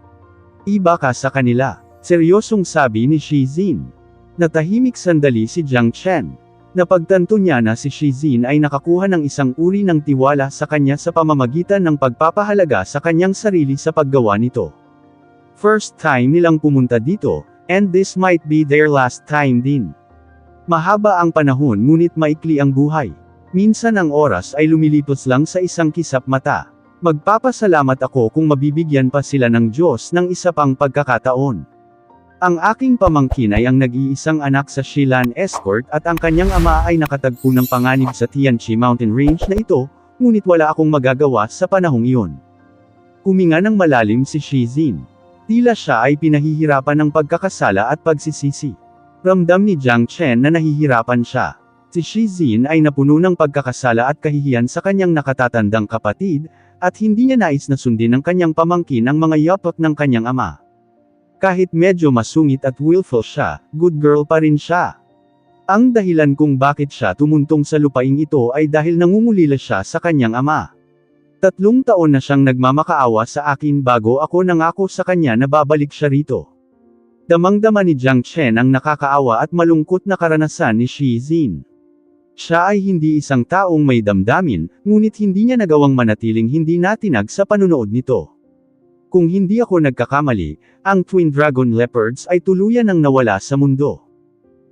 Iba ka sa kanila. Seryosong sabi ni Shizin. Natahimik sandali si Jiang Chen. Napagtanto niya na si Shizin ay nakakuha ng isang uri ng tiwala sa kanya sa pamamagitan ng pagpapahalaga sa kanyang sarili sa paggawa nito. First time nilang pumunta dito, and this might be their last time din. Mahaba ang panahon ngunit maikli ang buhay. Minsan ang oras ay lumilipas lang sa isang kisap mata. Magpapasalamat ako kung mabibigyan pa sila ng Diyos ng isa pang pagkakataon. Ang aking pamangkin ay ang nag-iisang anak sa Shilan Escort at ang kanyang ama ay nakatagpo ng panganib sa Tianqi Mountain Range na ito, ngunit wala akong magagawa sa panahong iyon. Huminga ng malalim si Shizin. Tila siya ay pinahihirapan ng pagkakasala at pagsisisi. Ramdam ni Jiang Chen na nahihirapan siya. Si Shizin ay napuno ng pagkakasala at kahihiyan sa kanyang nakatatandang kapatid, at hindi niya nais na sundin ng kanyang pamangkin ang mga yapak ng kanyang ama. Kahit medyo masungit at willful siya, good girl pa rin siya. Ang dahilan kung bakit siya tumuntong sa lupaing ito ay dahil nangungulila siya sa kanyang ama. 3 taon na siyang nagmamakaawa sa akin bago ako nangako sa kanya na babalik siya rito. Damang-dama ni Jiang Chen ang nakakaawa at malungkot na karanasan ni Shizin. Siya ay hindi isang taong may damdamin, ngunit hindi niya nagawang manatiling hindi natinag sa panunood nito. Kung hindi ako nagkakamali, ang Twin Dragon Leopards ay tuluyan ng nawala sa mundo.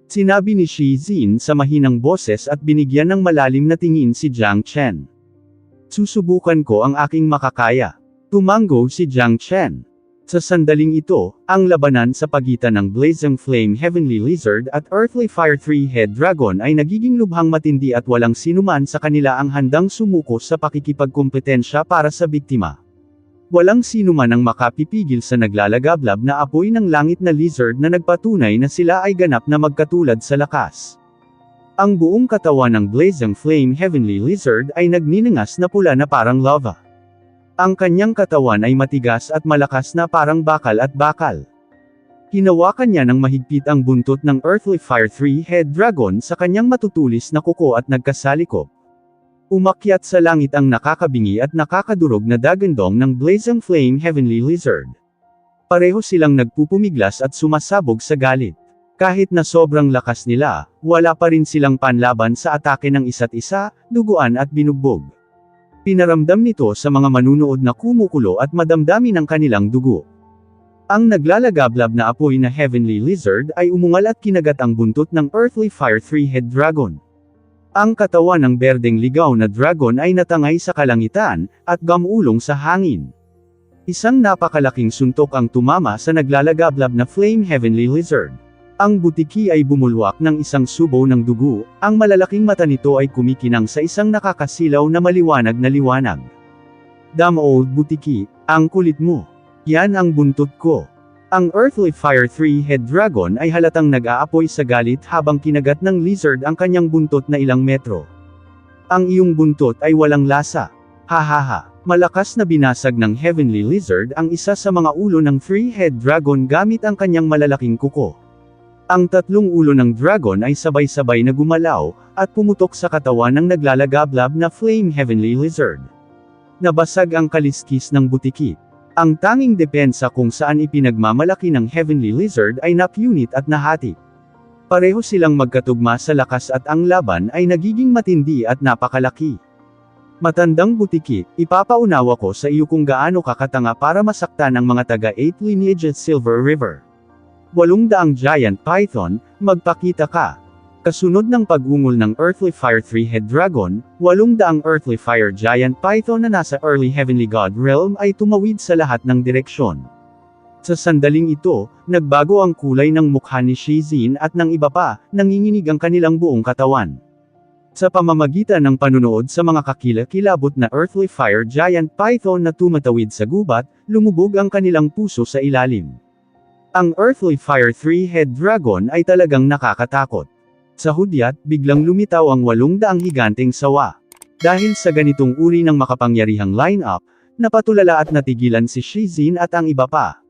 Sinabi ni Shizin sa mahinang boses at binigyan ng malalim na tingin si Jiang Chen. Susubukan ko ang aking makakaya. Tumango si Jiang Chen. Sa sandaling ito, ang labanan sa pagitan ng Blazing Flame Heavenly Lizard at Earthly Fire Three-Head Dragon ay nagiging lubhang matindi at walang sinuman sa kanila ang handang sumuko sa pakikipagkompetensya para sa biktima. Walang sinuman ang makapipigil sa naglalagablab na apoy ng langit na lizard na nagpatunay na sila ay ganap na magkatulad sa lakas. Ang buong katawan ng Blazing Flame Heavenly Lizard ay nagniningas na pula na parang lava. Ang kanyang katawan ay matigas at malakas na parang bakal at bakal. Hinawakan niya ng mahigpit ang buntot ng Earthly Fire Three-Head Dragon sa kanyang matutulis na kuko at nagkasalikop. Umakyat sa langit ang nakakabingi at nakakadurog na dagandong ng Blazing Flame Heavenly Lizard. Pareho silang nagpupumiglas at sumasabog sa galit. Kahit na sobrang lakas nila, wala pa rin silang panlaban sa atake ng isa't isa, duguan at binugbog. Pinaramdam nito sa mga manunood na kumukulo at madamdamin ang kanilang dugo. Ang naglalagablab na apoy na Heavenly Lizard ay umungal at kinagat ang buntot ng Earthly Fire Three-Head Dragon. Ang katawan ng berdeng ligaw na dragon ay natangay sa kalangitan, at gamulong sa hangin. Isang napakalaking suntok ang tumama sa naglalagablab na Flame Heavenly Lizard. Ang butiki ay bumulwak ng isang subo ng dugo, ang malalaking mata nito ay kumikinang sa isang nakakasilaw na maliwanag na liwanag. Damn old butiki, ang kulit mo. Yan ang buntot ko. Ang Earthly Fire Three-Head Dragon ay halatang nag-aapoy sa galit habang kinagat ng lizard ang kanyang buntot na ilang metro. Ang iyong buntot ay walang lasa. Hahaha. Malakas na binasag ng Heavenly Lizard ang isa sa mga ulo ng Three-Head Dragon gamit ang kanyang malalaking kuko. Ang 3 ulo ng dragon ay sabay-sabay na gumalaw, at pumutok sa katawan ng naglalagablab na Flame Heavenly Lizard. Nabasag ang kaliskis ng butiki. Ang tanging depensa kung saan ipinagmamalaki ng Heavenly Lizard ay napunit at nahati. Pareho silang magkatugma sa lakas at ang laban ay nagiging matindi at napakalaki. Matandang butiki, ipapaunawa ko sa iyo kung gaano kakatanga para masaktan ang mga taga-8 lineage at Silver River. 800 giant python, magpakita ka. Kasunod ng pag-ungol ng Earthly Fire Three-Head Dragon, 800 Earthly Fire Giant Python na nasa Early Heavenly God Realm ay tumawid sa lahat ng direksyon. Sa sandaling ito, nagbago ang kulay ng mukha ni Shizin at ng iba pa, nanginginig ang kanilang buong katawan. Sa pamamagitan ng panunood sa mga kakilakilabot na Earthly Fire Giant Python na tumatawid sa gubat, lumubog ang kanilang puso sa ilalim. Ang Earthly Fire Three-Head Dragon ay talagang nakakatakot. Sa hudyat, biglang lumitaw ang 800 higanteng sawa. Dahil sa ganitong uri ng makapangyarihang lineup, napatulala at natigilan si Shizin at ang iba pa.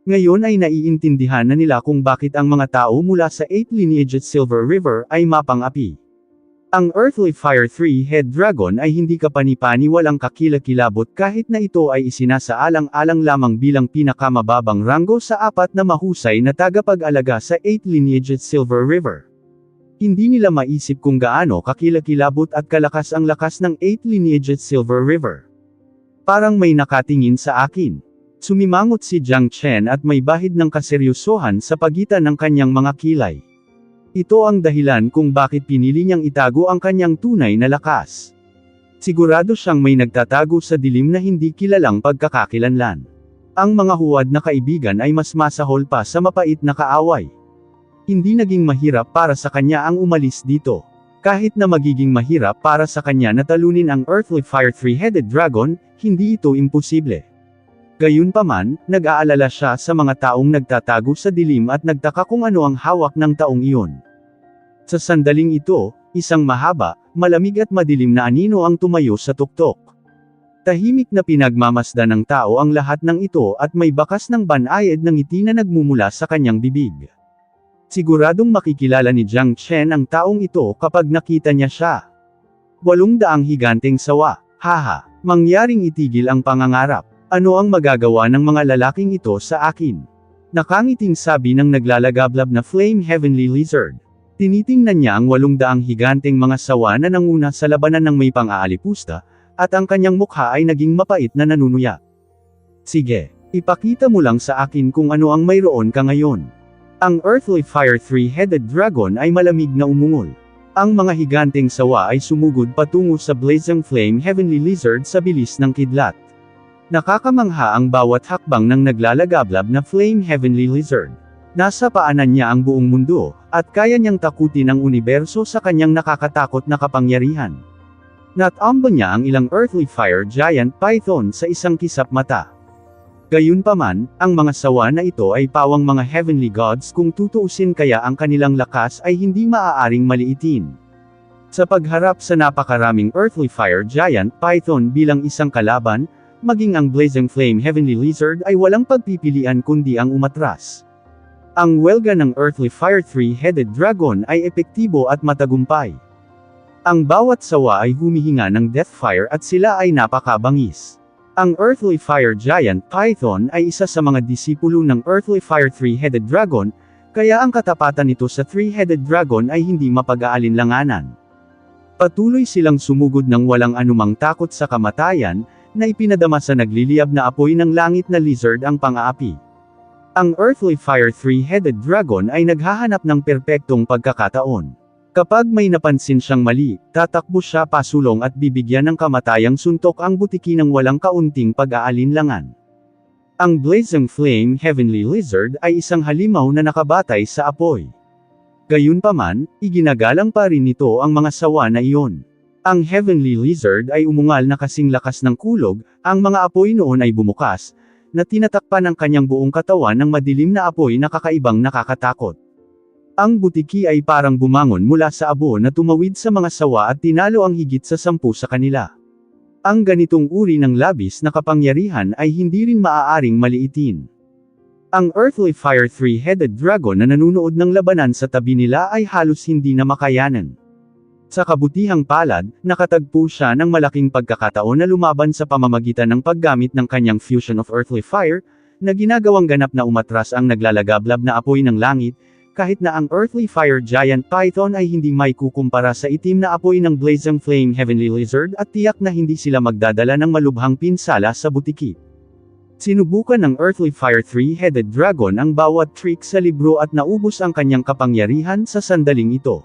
Ngayon ay naiintindihan na nila kung bakit ang mga tao mula sa 8 lineage at Silver River ay mapang-api. Ang Earthly Fire 3-Head Dragon ay hindi kapani-pani walang kakilakilabot kahit na ito ay isinasaalang-alang lamang bilang pinakamababang ranggo sa 4 na mahusay na tagapag-alaga sa 8 lineage at Silver River. Hindi nila maisip kung gaano kakilakilabot at kalakas ang lakas ng 8 lineage at Silver River. Parang may nakatingin sa akin. Sumimangot si Jiang Chen at may bahid ng kaseryosohan sa pagitan ng kanyang mga kilay. Ito ang dahilan kung bakit pinili niyang itago ang kanyang tunay na lakas. Sigurado siyang may nagtatago sa dilim na hindi kilalang pagkakakilanlan. Ang mga huwad na kaibigan ay mas masahol pa sa mapait na kaaway. Hindi naging mahirap para sa kanya ang umalis dito. Kahit na magiging mahirap para sa kanya na talunin ang Earthly Fire 3-Headed Dragon, hindi ito imposible. Gayunpaman, nag-aalala siya sa mga taong nagtatago sa dilim at nagtaka kung ano ang hawak ng taong iyon. Sa sandaling ito, isang mahaba, malamig at madilim na anino ang tumayo sa tuktok. Tahimik na pinagmamasdan ng tao ang lahat ng ito at may bakas ng banayad ng ngiti na nagmumula sa kanyang bibig. Siguradong makikilala ni Jiang Chen ang taong ito kapag nakita niya siya. 800 higanteng sawa, haha, mangyaring itigil ang pangangarap. Ano ang magagawa ng mga lalaking ito sa akin? Nakangiting sabi ng naglalagablab na Flame Heavenly Lizard. Tinitingnan niya ang 800 higanteng mga sawa na nanguna sa labanan ng may pang-aalipusta, at ang kanyang mukha ay naging mapait na nanunuya. Sige, ipakita mo lang sa akin kung ano ang mayroon ka ngayon. Ang Earthly Fire 3-Headed Dragon ay malamig na umungol. Ang mga higanteng sawa ay sumugod patungo sa Blazing Flame Heavenly Lizard sa bilis ng kidlat. Nakakamangha ang bawat hakbang ng naglalagablab na Flame Heavenly Lizard. Nasa paanan niya ang buong mundo, at kaya niyang takutin ang universo sa kanyang nakakatakot na kapangyarihan. Natamba niya ang ilang Earthly Fire Giant Python sa isang kisap mata. Gayunpaman, ang mga sawa na ito ay pawang mga Heavenly Gods kung tutuusin kaya ang kanilang lakas ay hindi maaaring maliitin. Sa pagharap sa napakaraming Earthly Fire Giant Python bilang isang kalaban, maging ang Blazing Flame Heavenly Lizard ay walang pagpipilian kundi ang umatras. Ang welga ng Earthly Fire 3-Headed Dragon ay epektibo at matagumpay. Ang bawat sawa ay humihinga ng Deathfire at sila ay napakabangis. Ang Earthly Fire Giant Python ay isa sa mga disipulo ng Earthly Fire 3-Headed Dragon, kaya ang katapatan nito sa 3-Headed Dragon ay hindi mapag-aalinlanganan. Patuloy silang sumugod ng walang anumang takot sa kamatayan, na ipinadama sa nagliliyab na apoy ng langit na lizard ang pang-aapi. Ang Earthly Fire 3-Headed Dragon ay naghahanap ng perpektong pagkakataon. Kapag may napansin siyang mali, tatakbo siya pasulong at bibigyan ng kamatayang suntok ang butiki ng walang kaunting pag-aalinlangan. Ang Blazing Flame Heavenly Lizard ay isang halimaw na nakabatay sa apoy. Gayunpaman, iginagalang pa rin nito ang mga sawa na iyon. Ang Heavenly Lizard ay umungal na kasing lakas ng kulog, ang mga apoy noon ay bumukas, na tinatakpan ang kanyang buong katawan ng madilim na apoy na kakaibang nakakatakot. Ang butiki ay parang bumangon mula sa abo na tumawid sa mga sawa at tinalo ang higit sa 10 sa kanila. Ang ganitong uri ng labis na kapangyarihan ay hindi rin maaaring maliitin. Ang Earthly Fire 3-Headed Dragon na nanunood ng labanan sa tabi nila ay halos hindi na makayanan. Sa kabutihang palad, nakatagpo siya ng malaking pagkakataon na lumaban sa pamamagitan ng paggamit ng kanyang Fusion of Earthly Fire, na ginagawang ganap na umatras ang naglalagablab na apoy ng langit, kahit na ang Earthly Fire Giant Python ay hindi maikukumpara sa itim na apoy ng Blazing Flame Heavenly Lizard at tiyak na hindi sila magdadala ng malubhang pinsala sa butiki. Sinubukan ng Earthly Fire 3-Headed Dragon ang bawat trick sa libro at naubos ang kanyang kapangyarihan sa sandaling ito.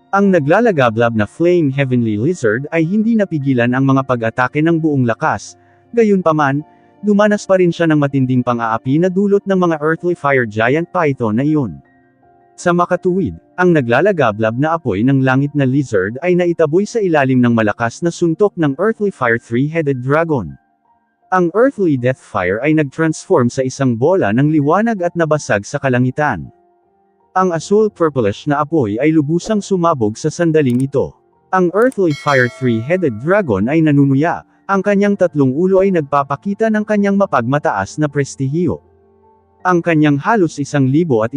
Ang naglalagablab na Flame Heavenly Lizard ay hindi napigilan ang mga pag-atake ng buong lakas, gayunpaman, dumanas pa rin siya ng matinding pang-aapi na dulot ng mga Earthly Fire Giant Python na iyon. Sa makatuwid, ang naglalagablab na apoy ng langit na lizard ay naitaboy sa ilalim ng malakas na suntok ng Earthly Fire 3-Headed Dragon. Ang Earthly Deathfire ay nag-transform sa isang bola ng liwanag at nabasag sa kalangitan. Ang asul-purplish na apoy ay lubusang sumabog sa sandaling ito. Ang Earthly Fire Three-Headed Dragon ay nanunuya, ang kanyang tatlong ulo ay nagpapakita ng kanyang mapagmataas na prestihiyo. Ang kanyang halos 1,100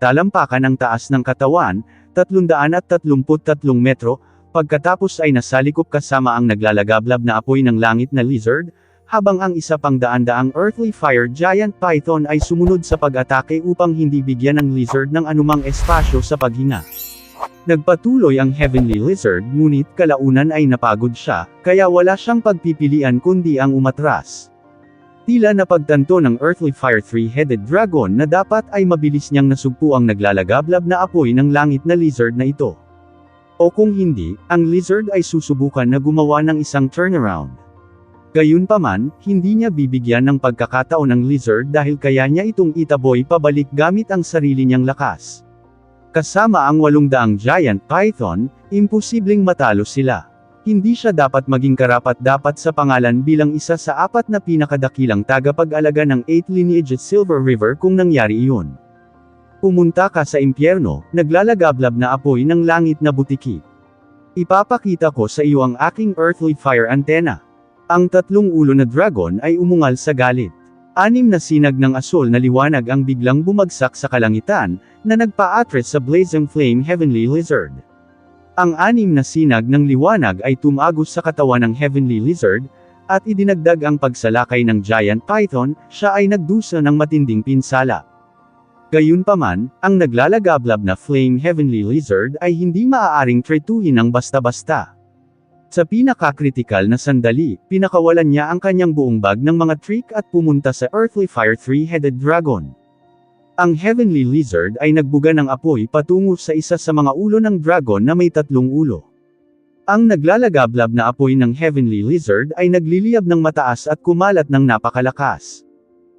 talampakan ang taas ng katawan, 333 metro, pagkatapos ay nasalikop kasama ang naglalagablab na apoy ng langit na lizard, habang ang isa pang daang Earthly Fire Giant Python ay sumunod sa pag-atake upang hindi bigyan ng lizard ng anumang espasyo sa paghinga. Nagpatuloy ang Heavenly Lizard ngunit kalaunan ay napagod siya, kaya wala siyang pagpipilian kundi ang umatras. Tila napagtanto ng Earthly Fire Three-Headed Dragon na dapat ay mabilis niyang nasugpo ang naglalagablab na apoy ng langit na lizard na ito. O kung hindi, ang lizard ay susubukan na gumawa ng isang turnaround. Gayunpaman, hindi niya bibigyan ng pagkakataon ng lizard dahil kaya niya itong itaboy pabalik gamit ang sarili niyang lakas. Kasama ang 800 Giant Python, imposibleng matalo sila. Hindi siya dapat maging karapat-dapat sa pangalan bilang isa sa 4 na pinakadakilang tagapag-alaga ng 8 lineage at Silver River kung nangyari iyon. Pumunta ka sa impyerno, naglalagablab na apoy ng langit na butiki. Ipapakita ko sa iyo ang aking Earthly Fire Antenna. Ang 3 ulo na dragon ay umungal sa galit. 6 na sinag ng asol na liwanag ang biglang bumagsak sa kalangitan, na nagpa-atres sa blazing flame Heavenly Lizard. Ang 6 na sinag ng liwanag ay tumagos sa katawan ng Heavenly Lizard, at idinagdag ang pagsalakay ng Giant Python, siya ay nagdusa ng matinding pinsala. Gayunpaman, ang naglalagablab na Flame Heavenly Lizard ay hindi maaaring tretuhin ng basta-basta. Sa pinakakritikal na sandali, pinakawalan niya ang kanyang buong bag ng mga trick at pumunta sa Earthly Fire Three-Headed Dragon. Ang Heavenly Lizard ay nagbuga ng apoy patungo sa isa sa mga ulo ng dragon na may 3 ulo. Ang naglalagablab na apoy ng Heavenly Lizard ay nagliliyab ng mataas at kumalat ng napakalakas.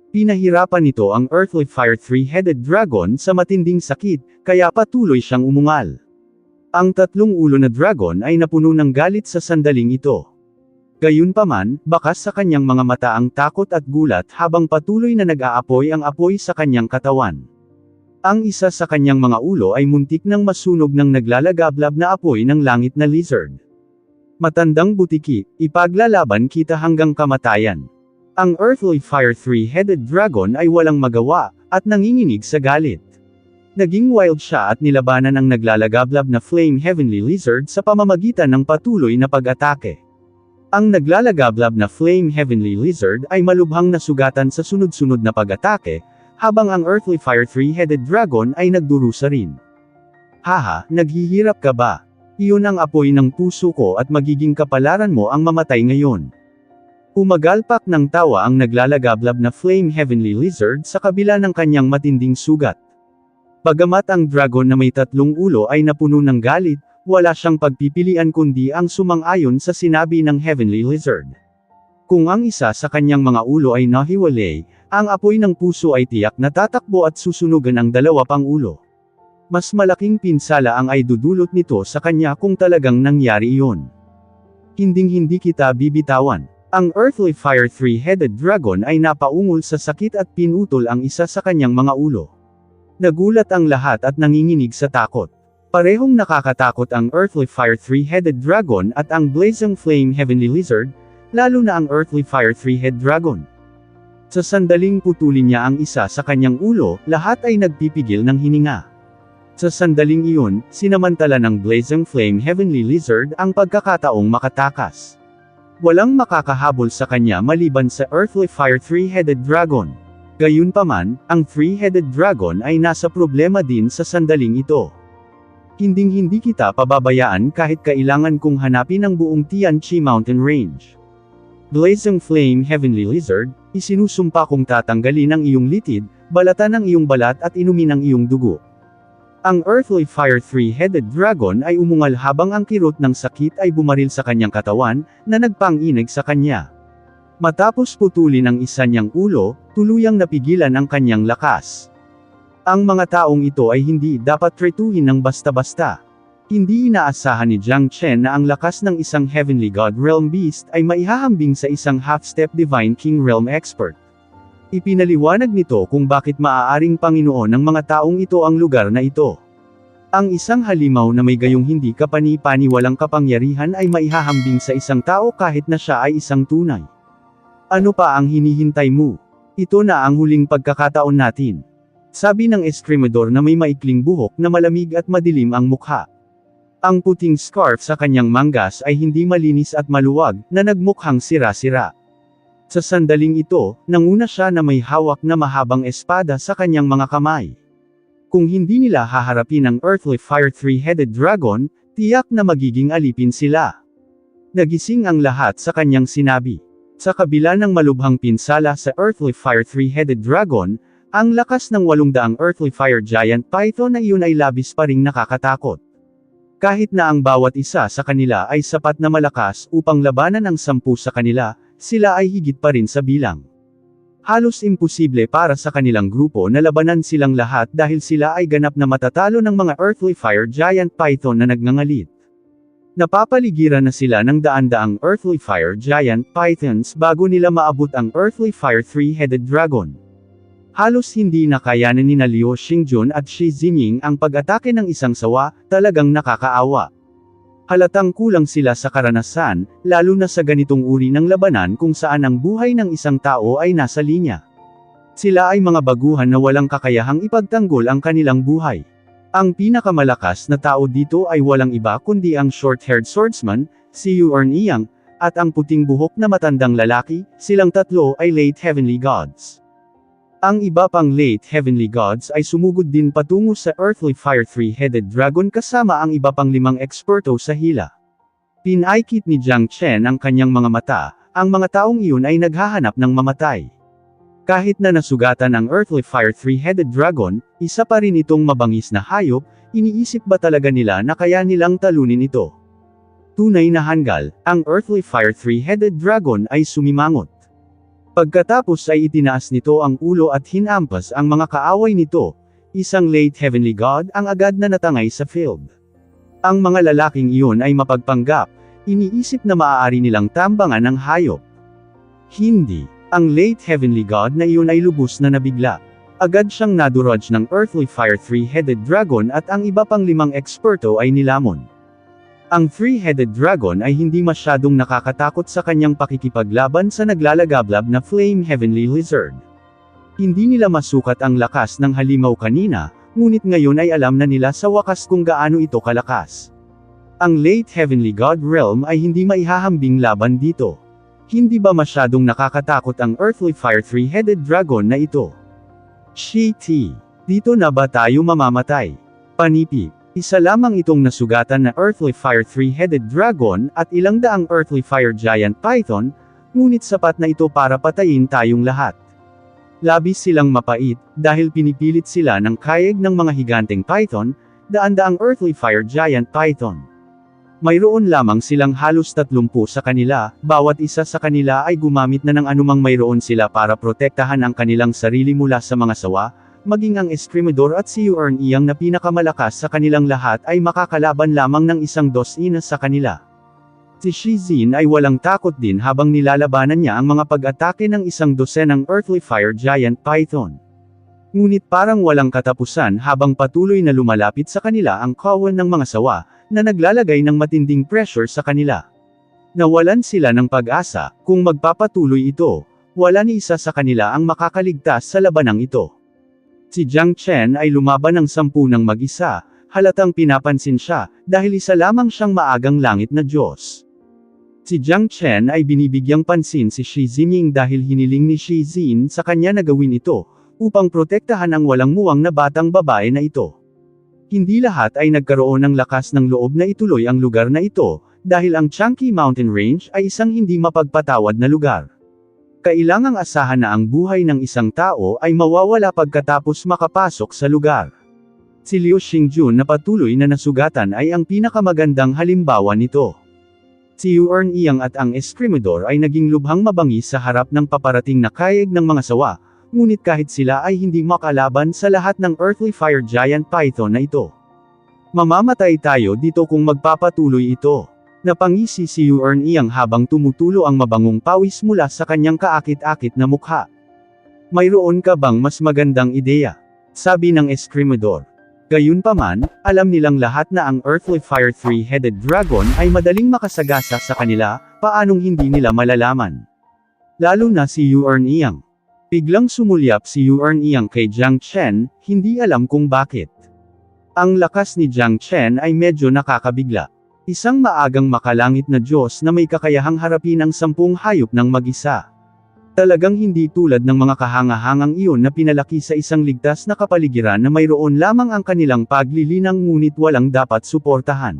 Pinahirapan nito ang Earthly Fire Three-Headed Dragon sa matinding sakit, kaya patuloy siyang umungal. Ang 3 ulo na dragon ay napuno ng galit sa sandaling ito. Gayunpaman, bakas sa kanyang mga mata ang takot at gulat habang patuloy na nag-aapoy ang apoy sa kanyang katawan. Ang isa sa kanyang mga ulo ay muntik nang masunog ng naglalagablab na apoy ng langit na lizard. Matandang butiki, ipaglalaban kita hanggang kamatayan. Ang Earthly Fire Three-Headed Dragon ay walang magawa, at nanginginig sa galit. Naging wild siya at nilabanan ang naglalagablab na Flame Heavenly Lizard sa pamamagitan ng patuloy na pag-atake. Ang naglalagablab na Flame Heavenly Lizard ay malubhang nasugatan sa sunod-sunod na pag-atake, habang ang Earthly Fire Three-Headed Dragon ay nagdurusa rin. Haha, naghihirap ka ba? Iyon ang apoy ng puso ko at magiging kapalaran mo ang mamatay ngayon. Umagalpak ng tawa ang naglalagablab na Flame Heavenly Lizard sa kabila ng kanyang matinding sugat. Bagamat ang dragon na may 3 ulo ay napuno ng galit, wala siyang pagpipilian kundi ang sumang-ayon sa sinabi ng Heavenly Lizard. Kung ang isa sa kanyang mga ulo ay nahiwalay, ang apoy ng puso ay tiyak na tatakbo at susunugan ang 2 pang ulo. Mas malaking pinsala ang ay dudulot nito sa kanya kung talagang nangyari iyon. Hinding-hindi kita bibitawan. Ang Earthly Fire Three-Headed Dragon ay napaungol sa sakit at pinutol ang isa sa kanyang mga ulo. Nagulat ang lahat at nanginginig sa takot. Parehong nakakatakot ang Earthly Fire Three-Headed Dragon at ang Blazing Flame Heavenly Lizard, lalo na ang Earthly Fire Three-Headed Dragon. Sa sandaling putulin niya ang isa sa kanyang ulo, lahat ay nagpipigil ng hininga. Sa sandaling iyon, sinamantala ng Blazing Flame Heavenly Lizard ang pagkakataong makatakas. Walang makakahabol sa kanya maliban sa Earthly Fire Three-Headed Dragon. Gayunpaman, ang Three-Headed Dragon ay nasa problema din sa sandaling ito. Hinding-hindi kita pababayaan kahit kailangan kong hanapin ang buong Tianchi Mountain Range. Blazing Flame Heavenly Lizard, isinusumpa kong tatanggalin ang iyong litid, balatan ang iyong balat at inumin ang iyong dugo. Ang Earthly Fire Three-Headed Dragon ay umungal habang ang kirot ng sakit ay bumaril sa kanyang katawan, na nagpang-inig sa kanya. Matapos putulin ang isa niyang ulo, tuluyang napigilan ang kanyang lakas. Ang mga taong ito ay hindi dapat tretuhin ng basta-basta. Hindi inaasahan ni Jiang Chen na ang lakas ng isang Heavenly God Realm Beast ay maihahambing sa isang half-step Divine King Realm Expert. Ipinaliwanag nito kung bakit maaaring Panginoon ng mga taong ito ang lugar na ito. Ang isang halimaw na may gayong hindi kapani-paniwalang kapangyarihan ay maihahambing sa isang tao kahit na siya ay isang tunay. Ano pa ang hinihintay mo? Ito na ang huling pagkakataon natin. Sabi ng eskrimador na may maikling buhok na malamig at madilim ang mukha. Ang puting scarf sa kanyang manggas ay hindi malinis at maluwag, na nagmukhang sira-sira. Sa sandaling ito, nanguna siya na may hawak na mahabang espada sa kanyang mga kamay. Kung hindi nila haharapin ang Earthly Fire Three-Headed Dragon, tiyak na magiging alipin sila. Nagising ang lahat sa kanyang sinabi. Sa kabila ng malubhang pinsala sa Earthly Fire Three-Headed Dragon, ang lakas ng 800 Earthly Fire Giant Python na iyon ay labis pa ring nakakatakot. Kahit na ang bawat isa sa kanila ay sapat na malakas upang labanan ang 10 sa kanila, sila ay higit pa rin sa bilang. Halos imposible para sa kanilang grupo na labanan silang lahat dahil sila ay ganap na matatalo ng mga Earthly Fire Giant Python na nagngangalit. Napapaligiran na sila ng daan-daang Earthly Fire Giant Pythons bago nila maabot ang Earthly Fire Three-Headed Dragon. Halos hindi na kayanan ni Liu Xingjun at Shi Zinying ang pag-atake ng isang sawa, talagang nakakaawa. Halatang kulang sila sa karanasan, lalo na sa ganitong uri ng labanan kung saan ang buhay ng isang tao ay nasa linya. Sila ay mga baguhan na walang kakayahang ipagtanggol ang kanilang buhay. Ang pinakamalakas na tao dito ay walang iba kundi ang short-haired swordsman, si Yuan Iyang, at ang puting buhok na matandang lalaki, silang tatlo ay late heavenly gods. Ang iba pang late heavenly gods ay sumugod din patungo sa Earthly Fire Three-Headed Dragon kasama ang iba pang 5 eksperto sa hila. Pinaikit ni Jiang Chen ang kanyang mga mata, ang mga taong iyon ay naghahanap ng mamatay. Kahit na nasugatan ang Earthly Fire Three-Headed Dragon, isa pa rin itong mabangis na hayop, iniisip ba talaga nila na kaya nilang talunin ito? Tunay na hanggal, ang Earthly Fire Three-Headed Dragon ay sumimangot. Pagkatapos ay itinaas nito ang ulo at hinampas ang mga kaaway nito, isang late heavenly god ang agad na natangay sa field. Ang mga lalaking iyon ay mapagpanggap, iniisip na maaari nilang tambangan ang hayop. Hindi, ang late heavenly god na iyon ay lubos na nabigla. Agad siyang nadurog ng Earthly Fire Three-Headed Dragon at ang iba pang 5 eksperto ay nilamon. Ang Three-Headed Dragon ay hindi masyadong nakakatakot sa kanyang pakikipaglaban sa naglalagablab na Flame Heavenly Lizard. Hindi nila masukat ang lakas ng halimaw kanina, ngunit ngayon ay alam na nila sa wakas kung gaano ito kalakas. Ang Late Heavenly God Realm ay hindi maihahambing laban dito. Hindi ba masyadong nakakatakot ang Earthly Fire Three-Headed Dragon na ito? Shi-Ti, dito na ba tayo mamamatay? Panipip. Isa lamang itong nasugatan na Earthly Fire Three-Headed Dragon at ilang daang Earthly Fire Giant Python, ngunit sapat na ito para patayin tayong lahat. Labis silang mapait, dahil pinipilit sila ng kayag ng mga higanteng Python, daan-daang Earthly Fire Giant Python. Mayroon lamang silang halos 30 sa kanila, bawat isa sa kanila ay gumamit na ng anumang mayroon sila para protektahan ang kanilang sarili mula sa mga sawa, maging ang eskrimador at si Yuan Iyang na pinakamalakas sa kanilang lahat ay makakalaban lamang ng 12 sa kanila. Si Shi Zin ay walang takot din habang nilalabanan niya ang mga pag-atake ng 12 ng Earthly Fire Giant Python. Ngunit parang walang katapusan habang patuloy na lumalapit sa kanila ang kawan ng mga sawa, na naglalagay ng matinding pressure sa kanila. Nawalan sila ng pag-asa, kung magpapatuloy ito, wala ni isa sa kanila ang makakaligtas sa labanang ito. Si Jiang Chen ay lumaban ng 10 ng mag-isa, halatang pinapansin siya, dahil isa lamang siyang maagang langit na Diyos. Si Jiang Chen ay binibigyang pansin si Shi Zinying dahil hiniling ni Shi Zin sa kanya na gawin ito, upang protektahan ang walang muwang na batang babae na ito. Hindi lahat ay nagkaroon ng lakas ng loob na ituloy ang lugar na ito, dahil ang Changqi Mountain Range ay isang hindi mapagpatawad na lugar. Kailangang asahan na ang buhay ng isang tao ay mawawala pagkatapos makapasok sa lugar. Si Liu Xingjun na patuloy na nasugatan ay ang pinakamagandang halimbawa nito. Si Yuan Iyang at ang eskrimador ay naging lubhang mabangis sa harap ng paparating na kayag ng mga sawa, ngunit kahit sila ay hindi makalaban sa lahat ng Earthly Fire Giant Python na ito. Mamamatay tayo dito kung magpapatuloy ito. Napangisi si Yuan Iyang habang tumutulo ang mabangong pawis mula sa kanyang kaakit-akit na mukha. Mayroon ka bang mas magandang ideya? Sabi ng eskrimador. Gayunpaman, alam nilang lahat na ang Earthly Fire Three-Headed Dragon ay madaling makasagasa sa kanila, paanong hindi nila malalaman. Lalo na si Yuan Iyang. Biglang sumulyap si Yuan Iyang kay Jiang Chen, hindi alam kung bakit. Ang lakas ni Jiang Chen ay medyo nakakabigla. Isang maagang makalangit na Diyos na may kakayahang harapin ang 10 hayop ng mag-isa. Talagang hindi tulad ng mga kahangahangang iyon na pinalaki sa isang ligtas na kapaligiran na mayroon lamang ang kanilang paglilinang ngunit walang dapat suportahan.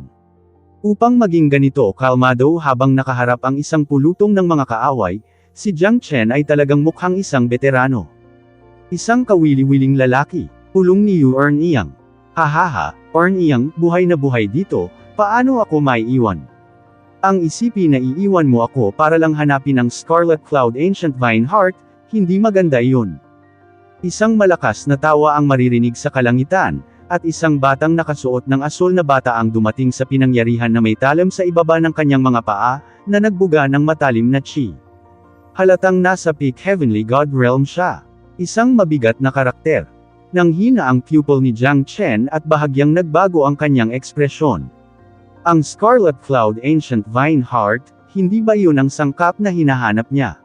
Upang maging ganito kalmado habang nakaharap ang isang pulutong ng mga kaaway, si Jiang Chen ay talagang mukhang isang veterano. Isang kawili-wiling lalaki, pulong ni Yuan Iyang. Hahaha, Yuan Iyang, buhay na buhay dito, paano ako maiiwan? Ang isipin na iiwan mo ako para lang hanapin ang Scarlet Cloud Ancient Vine Heart, hindi maganda iyon. Isang malakas na tawa ang maririnig sa kalangitan, at isang batang nakasuot ng asul na bata ang dumating sa pinangyarihan na may talim sa ibaba ng kanyang mga paa, na nagbuga ng matalim na chi. Halatang nasa peak Heavenly God realm siya. Isang mabigat na karakter. Nanghina ang pupil ni Jiang Chen at bahagyang nagbago ang kanyang ekspresyon. Ang Scarlet Cloud Ancient Vine Heart, hindi ba iyon ang sangkap na hinahanap niya?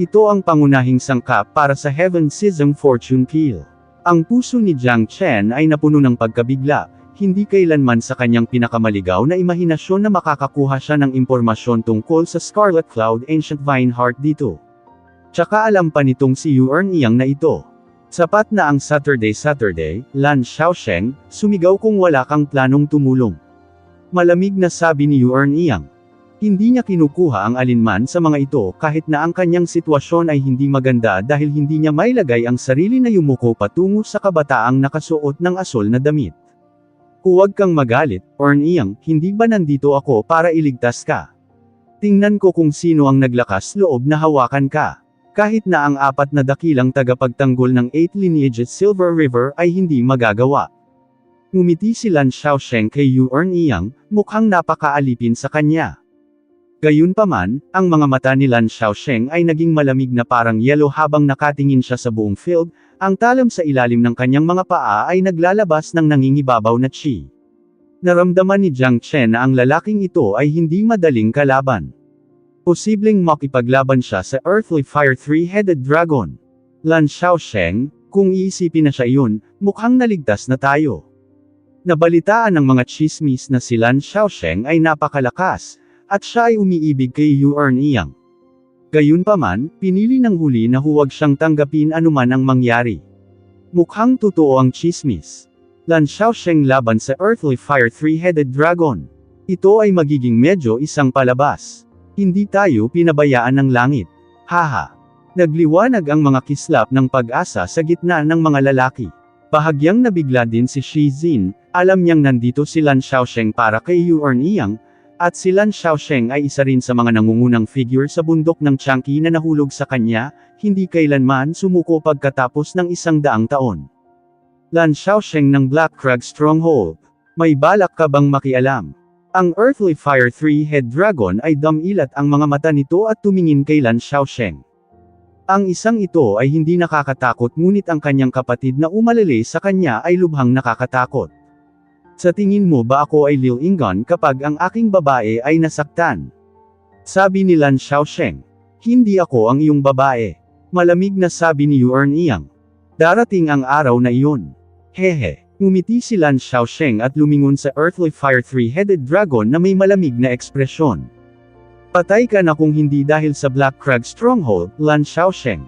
Ito ang pangunahing sangkap para sa Heaven Sism Fortune Peel. Ang puso ni Jiang Chen ay napuno ng pagkabigla, hindi kailanman sa kanyang pinakamaligaw na imahinasyon na makakakuha siya ng impormasyon tungkol sa Scarlet Cloud Ancient Vine Heart dito. Tsaka alam pa nitong si Yuan Iyang na ito. Sapat na ang Saturday, Lan Xiaosheng, sumigaw kung wala kang planong tumulong. Malamig na sabi ni Yuan Iyang. Hindi niya kinukuha ang alinman sa mga ito kahit na ang kanyang sitwasyon ay hindi maganda dahil hindi niya mailagay ang sarili na yumuko patungo sa kabataang nakasuot ng asul na damit. Huwag kang magalit, Yuan Iyang, hindi ba nandito ako para iligtas ka? Tingnan ko kung sino ang naglakas loob na hawakan ka. Kahit na ang 4 na dakilang tagapagtanggol ng 8 lineages Silver River ay hindi magagawa. Ngumiti si Lan Xiaosheng kay Yuan Iyang, mukhang napakaalipin sa kanya. Gayunpaman, ang mga mata ni Lan Xiaosheng ay naging malamig na parang yelo habang nakatingin siya sa buong field, ang talam sa ilalim ng kanyang mga paa ay naglalabas ng nangingibabaw na chi. Naramdaman ni Jiang Chen na ang lalaking ito ay hindi madaling kalaban. Posibleng makipaglaban siya sa Earthly Fire Three-Headed Dragon. Lan Xiaosheng, kung iisipin na siya iyon, mukhang naligtas na tayo. Nabalitaan ng mga chismis na si Lan Xiaosheng ay napakalakas, at siya ay umiibig kay Yuan Iyang. Gayunpaman, pinili ng huli na huwag siyang tanggapin anuman ang mangyari. Mukhang totoo ang chismis. Lan Xiaosheng laban sa Earthly Fire Three-Headed Dragon. Ito ay magiging medyo isang palabas. Hindi tayo pinabayaan ng langit. Haha. Nagliwanag ang mga kislap ng pag-asa sa gitna ng mga lalaki. Bahagyang nabigla din si Shi Xin, alam niyang nandito si Lan Xiaosheng para kay Yuan Iyang, at si Lan Xiaosheng ay isa rin sa mga nangungunang figure sa bundok ng Changqi na nahulog sa kanya, hindi kailanman sumuko pagkatapos ng 100 taon. Lan Xiaosheng ng Black Crag Stronghold. May balak ka bang makialam? Ang Earthly Fire Three-Head Dragon ay damilat ang mga mata nito at tumingin kay Lan Xiaosheng. Ang isang ito ay hindi nakakatakot ngunit ang kanyang kapatid na umalili sa kanya ay lubhang nakakatakot. Sa tingin mo ba ako ay lilingon kapag ang aking babae ay nasaktan? Sabi ni Lan Xiaosheng. Hindi ako ang iyong babae. Malamig na sabi ni Yuan Iyang. Darating ang araw na iyon. Hehe. Ngumiti si Lan Xiaosheng at lumingon sa Earthly Fire Three-Headed Dragon na may malamig na ekspresyon. Patay ka na kung hindi dahil sa Black Crag Stronghold, Lan Xiaosheng.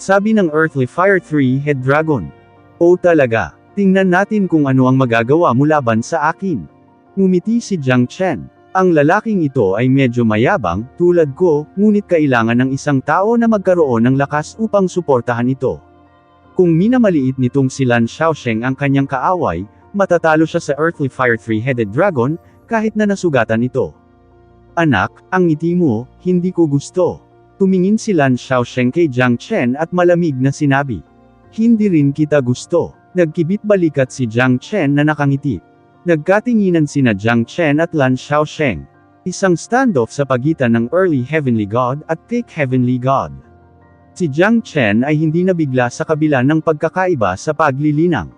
Sabi ng Earthly Fire Three-Head Dragon. O talaga, tingnan natin kung ano ang magagawa mo laban sa akin. Ngumiti si Jiang Chen. Ang lalaking ito ay medyo mayabang, tulad ko, ngunit kailangan ng isang tao na magkaroon ng lakas upang suportahan ito. Kung minamaliit nitong si Lan Xiaosheng ang kanyang kaaway, matatalo siya sa Earthly Fire Three-Headed Dragon, kahit na nasugatan ito. Anak, ang ngiti mo, hindi ko gusto. Tumingin si Lan Xiaosheng kay Jiang Chen at malamig na sinabi. Hindi rin kita gusto. Nagkibit balikat si Jiang Chen na nakangiti. Nagkatinginan sina Jiang Chen at Lan Xiaosheng. Isang standoff sa pagitan ng Early Heavenly God at Peak Heavenly God. Si Jiang Chen ay hindi nabigla sa kabila ng pagkakaiba sa paglilinang.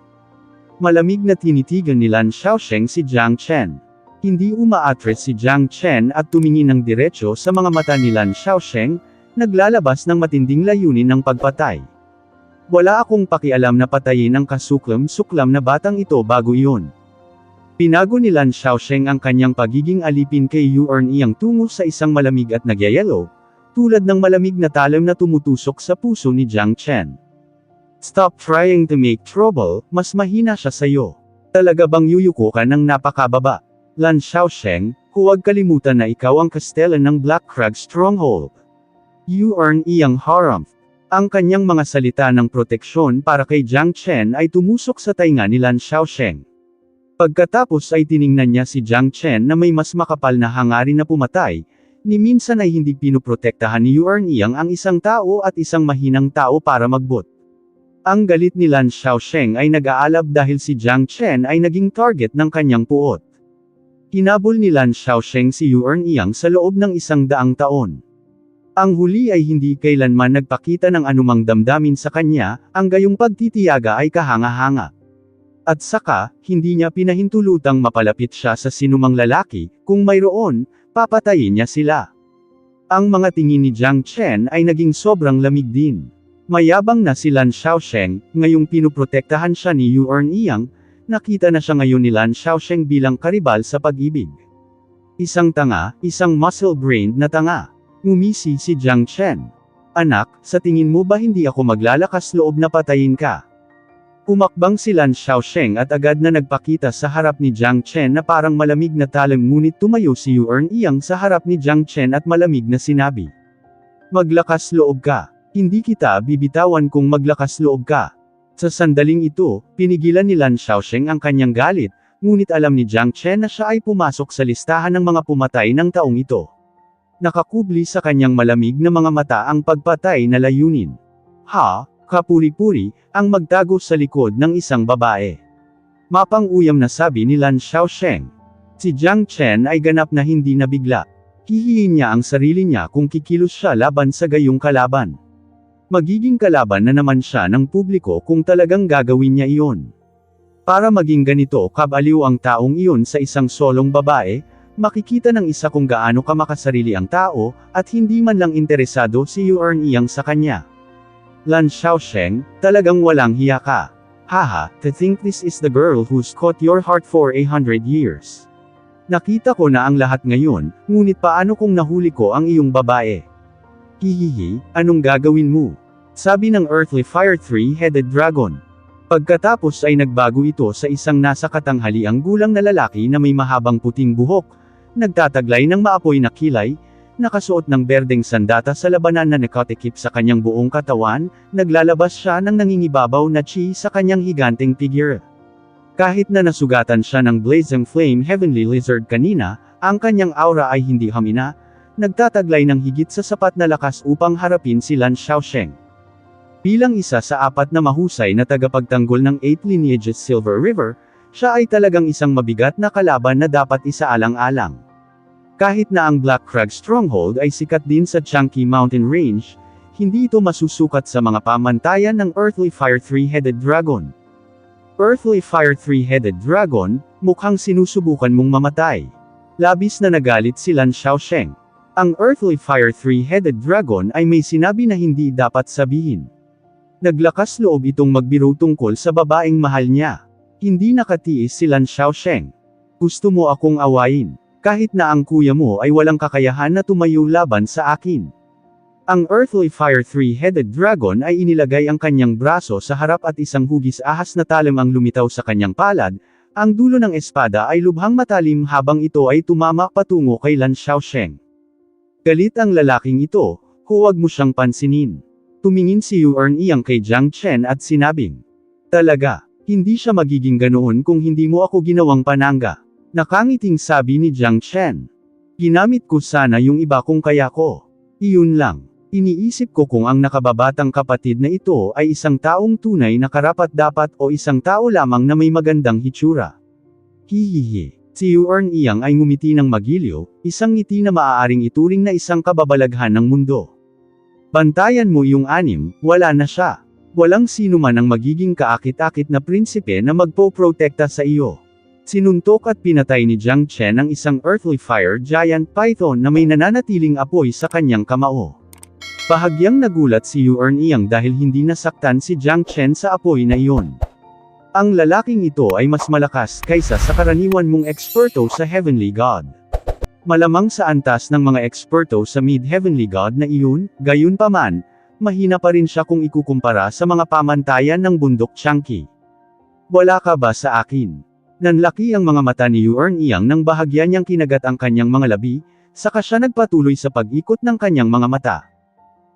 Malamig na tinitigan ni Lan Xiaosheng si Jiang Chen. Hindi umaatres si Jiang Chen at tumingin ng diretso sa mga mata ni Lan Xiaosheng, naglalabas ng matinding layunin ng pagpatay. Wala akong pakialam na patayin ang kasuklam-suklam na batang ito bago iyon. Pinago ni Lan Xiaosheng ang kanyang pagiging alipin kay Yuan Iyang tungo sa isang malamig at nagyayelo, tulad ng malamig na talim na tumutusok sa puso ni Jiang Chen. Stop trying to make trouble, mas mahina siya sa'yo. Talaga bang yuyuko ka ng napakababa? Lan Xiaosheng, huwag kalimutan na ikaw ang kastelan ng Black Crag Stronghold. Yuan Iyang harumph. Ang kanyang mga salita ng proteksyon para kay Jiang Chen ay tumusok sa tainga ni Lan Xiaosheng. Pagkatapos ay tiningnan niya si Jiang Chen na may mas makapal na hangarin na pumatay, ni minsan ay hindi pinoprotektahan ni Yuan Iyang ang isang tao at isang mahinang tao para magbot. Ang galit ni Lan Xiaosheng ay nag-aalab dahil si Jiang Chen ay naging target ng kanyang puot. Hinabol ni Lan Xiaosheng si Yuan Iyang sa loob ng 100 taon. Ang huli ay hindi kailanman nagpakita ng anumang damdamin sa kanya, ang gayong pagtitiyaga ay kahanga-hanga. At saka, hindi niya pinahintulutang mapalapit siya sa sinumang lalaki, kung mayroon, papatayin niya sila. Ang mga tingin ni Jiang Chen ay naging sobrang lamig din. Mayabang na si Lan Xiaosheng, ngayong pinuprotektahan siya ni Yuan Iyang, nakita na siya ngayon ni Lan Xiaosheng bilang karibal sa pag-ibig. Isang tanga, isang muscle-brained na tanga. Ngumisi si Jiang Chen. Anak, sa tingin mo ba hindi ako maglalakas loob na patayin ka? Umakbang si Lan Xiaosheng at agad na nagpakita sa harap ni Jiang Chen na parang malamig na talim ngunit tumayo si Yuan Iyang sa harap ni Jiang Chen at malamig na sinabi. Maglakas loob ka. Hindi kita bibitawan kung maglakas loob ka. Sa sandaling ito, pinigilan ni Lan Xiaosheng ang kanyang galit, ngunit alam ni Jiang Chen na siya ay pumasok sa listahan ng mga pumatay ng taong ito. Nakakubli sa kanyang malamig na mga mata ang pagpatay na layunin. Ha? Kapuri-puri, ang magtago sa likod ng isang babae. Mapang-uyam na sabi ni Lan Xiaosheng. Si Jiang Chen ay ganap na hindi nabigla. Hihiin niya ang sarili niya kung kikilos siya laban sa gayong kalaban. Magiging kalaban na naman siya ng publiko kung talagang gagawin niya iyon. Para maging ganito kabaliw ang taong iyon sa isang solong babae, makikita ng isa kung gaano kamakasarili ang tao, at hindi man lang interesado si Yuan Iyang sa kanya. Lan Xiaosheng, talagang walang hiya ka. Haha, to think this is the girl who's caught your heart for 100 years. Nakita ko na ang lahat ngayon, ngunit paano kung nahuli ko ang iyong babae? Hihihi, anong gagawin mo? Sabi ng Earthly Fire Three-Headed Dragon. Pagkatapos ay nagbago ito sa isang nasa katanghaliang gulang na lalaki na may mahabang puting buhok, nagtataglay ng maapoy na kilay, nakasuot ng berdeng sandata sa labanan na nakatikip sa kanyang buong katawan, naglalabas siya ng nangingibabaw na chi sa kanyang higanteng figure. Kahit na nasugatan siya ng blazing flame heavenly lizard kanina, ang kanyang aura ay hindi hamina, nagtataglay ng higit sa sapat na lakas upang harapin si Lan Xiaosheng. Bilang isa sa 4 na mahusay na tagapagtanggol ng 8 Lineages Silver River, siya ay talagang isang mabigat na kalaban na dapat isaalang-alang. Kahit na ang Black Crag Stronghold ay sikat din sa Changqi Mountain Range, hindi ito masusukat sa mga pamantayan ng Earthly Fire Three-Headed Dragon. Earthly Fire Three-Headed Dragon, mukhang sinusubukan mong mamatay. Labis na nagalit si Lan Xiaosheng. Ang Earthly Fire Three-Headed Dragon ay may sinabi na hindi dapat sabihin. Naglakas loob itong magbiro tungkol sa babaeng mahal niya. Hindi nakatiis si Lan Xiaosheng. Gusto mo akong awayin? Kahit na ang kuya mo ay walang kakayahan na tumayo laban sa akin. Ang Earthly Fire Three-Headed Dragon ay inilagay ang kanyang braso sa harap at isang hugis ahas na talim ang lumitaw sa kanyang palad, ang dulo ng espada ay lubhang matalim habang ito ay tumama patungo kay Lan Xiaosheng. Galit ang lalaking ito, huwag mo siyang pansinin. Tumingin si Yuan Iyang kay Jiang Chen at sinabing, talaga, hindi siya magiging ganoon kung hindi mo ako ginawang panangga. Nakangiting sabi ni Jiang Chen. Ginamit ko sana yung iba kung kaya ko. Iyon lang. Iniisip ko kung ang nakababatang kapatid na ito ay isang taong tunay na karapat-dapat o isang tao lamang na may magandang hitsura. Hihihi. Si Yuan Iyang ay ngumiti ng magiliw, isang ngiti na maaaring ituring na isang kababalaghan ng mundo. Bantayan mo yung 6, wala na siya. Walang sino man ang magiging kaakit-akit na prinsipe na magpoprotekta sa iyo. Sinuntok at pinatay ni Jiang Chen ang isang earthly fire giant python na may nananatiling apoy sa kanyang kamao. Bahagyang nagulat si Yu Erniang dahil hindi nasaktan si Jiang Chen sa apoy na iyon. Ang lalaking ito ay mas malakas kaysa sa karaniwan mong eksperto sa Heavenly God. Malamang sa antas ng mga eksperto sa Mid-Heavenly God na iyon, gayunpaman, mahina pa rin siya kung ikukumpara sa mga pamantayan ng bundok Changqi. Wala ka ba sa akin? Nanlaki ang mga mata ni Yu Erniang nang bahagya niyang kinagat ang kanyang mga labi, saka siya nagpatuloy sa pag-ikot ng kanyang mga mata.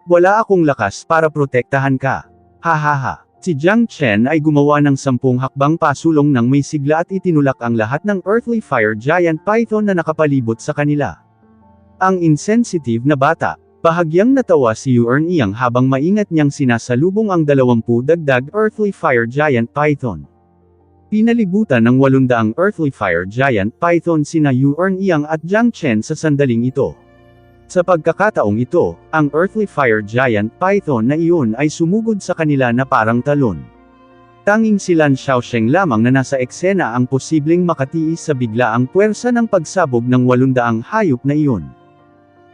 Wala akong lakas para protektahan ka. Hahaha. Si Jiang Chen ay gumawa ng 10 hakbang pasulong ng may sigla at itinulak ang lahat ng earthly fire giant python na nakapalibot sa kanila. Ang insensitive na bata. Bahagyang natawa si Yu Erniang habang maingat niyang sinasalubong ang 20 dagdag earthly fire giant python. Pinalibutan ng 800 earthly fire giant python sina Yu Erniang at Jiang Chen sa sandaling ito. Sa pagkakataong ito, ang earthly fire giant python na iyon ay sumugod sa kanila na parang talon. Tanging si Lan Xiaosheng lamang na nasa eksena ang posibleng makatiis sa biglaang puwersa ng pagsabog ng 800 hayop na iyon.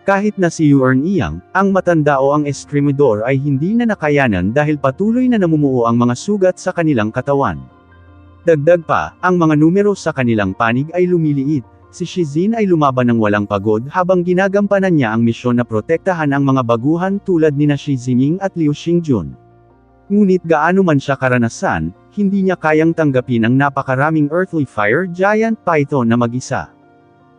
Kahit na si Yu Erniang, ang matanda o ang estremador ay hindi na nakayanan dahil patuloy na namumuo ang mga sugat sa kanilang katawan. Dagdag pa, ang mga numero sa kanilang panig ay lumiliit. Si Shizin ay lumaban ng walang pagod habang ginagampanan niya ang misyon na protektahan ang mga baguhan tulad nina Shi Zining at Liu Xingjun. Ngunit gaano man siya karanasan, hindi niya kayang tanggapin ang napakaraming earthly fire giant python na mag-isa.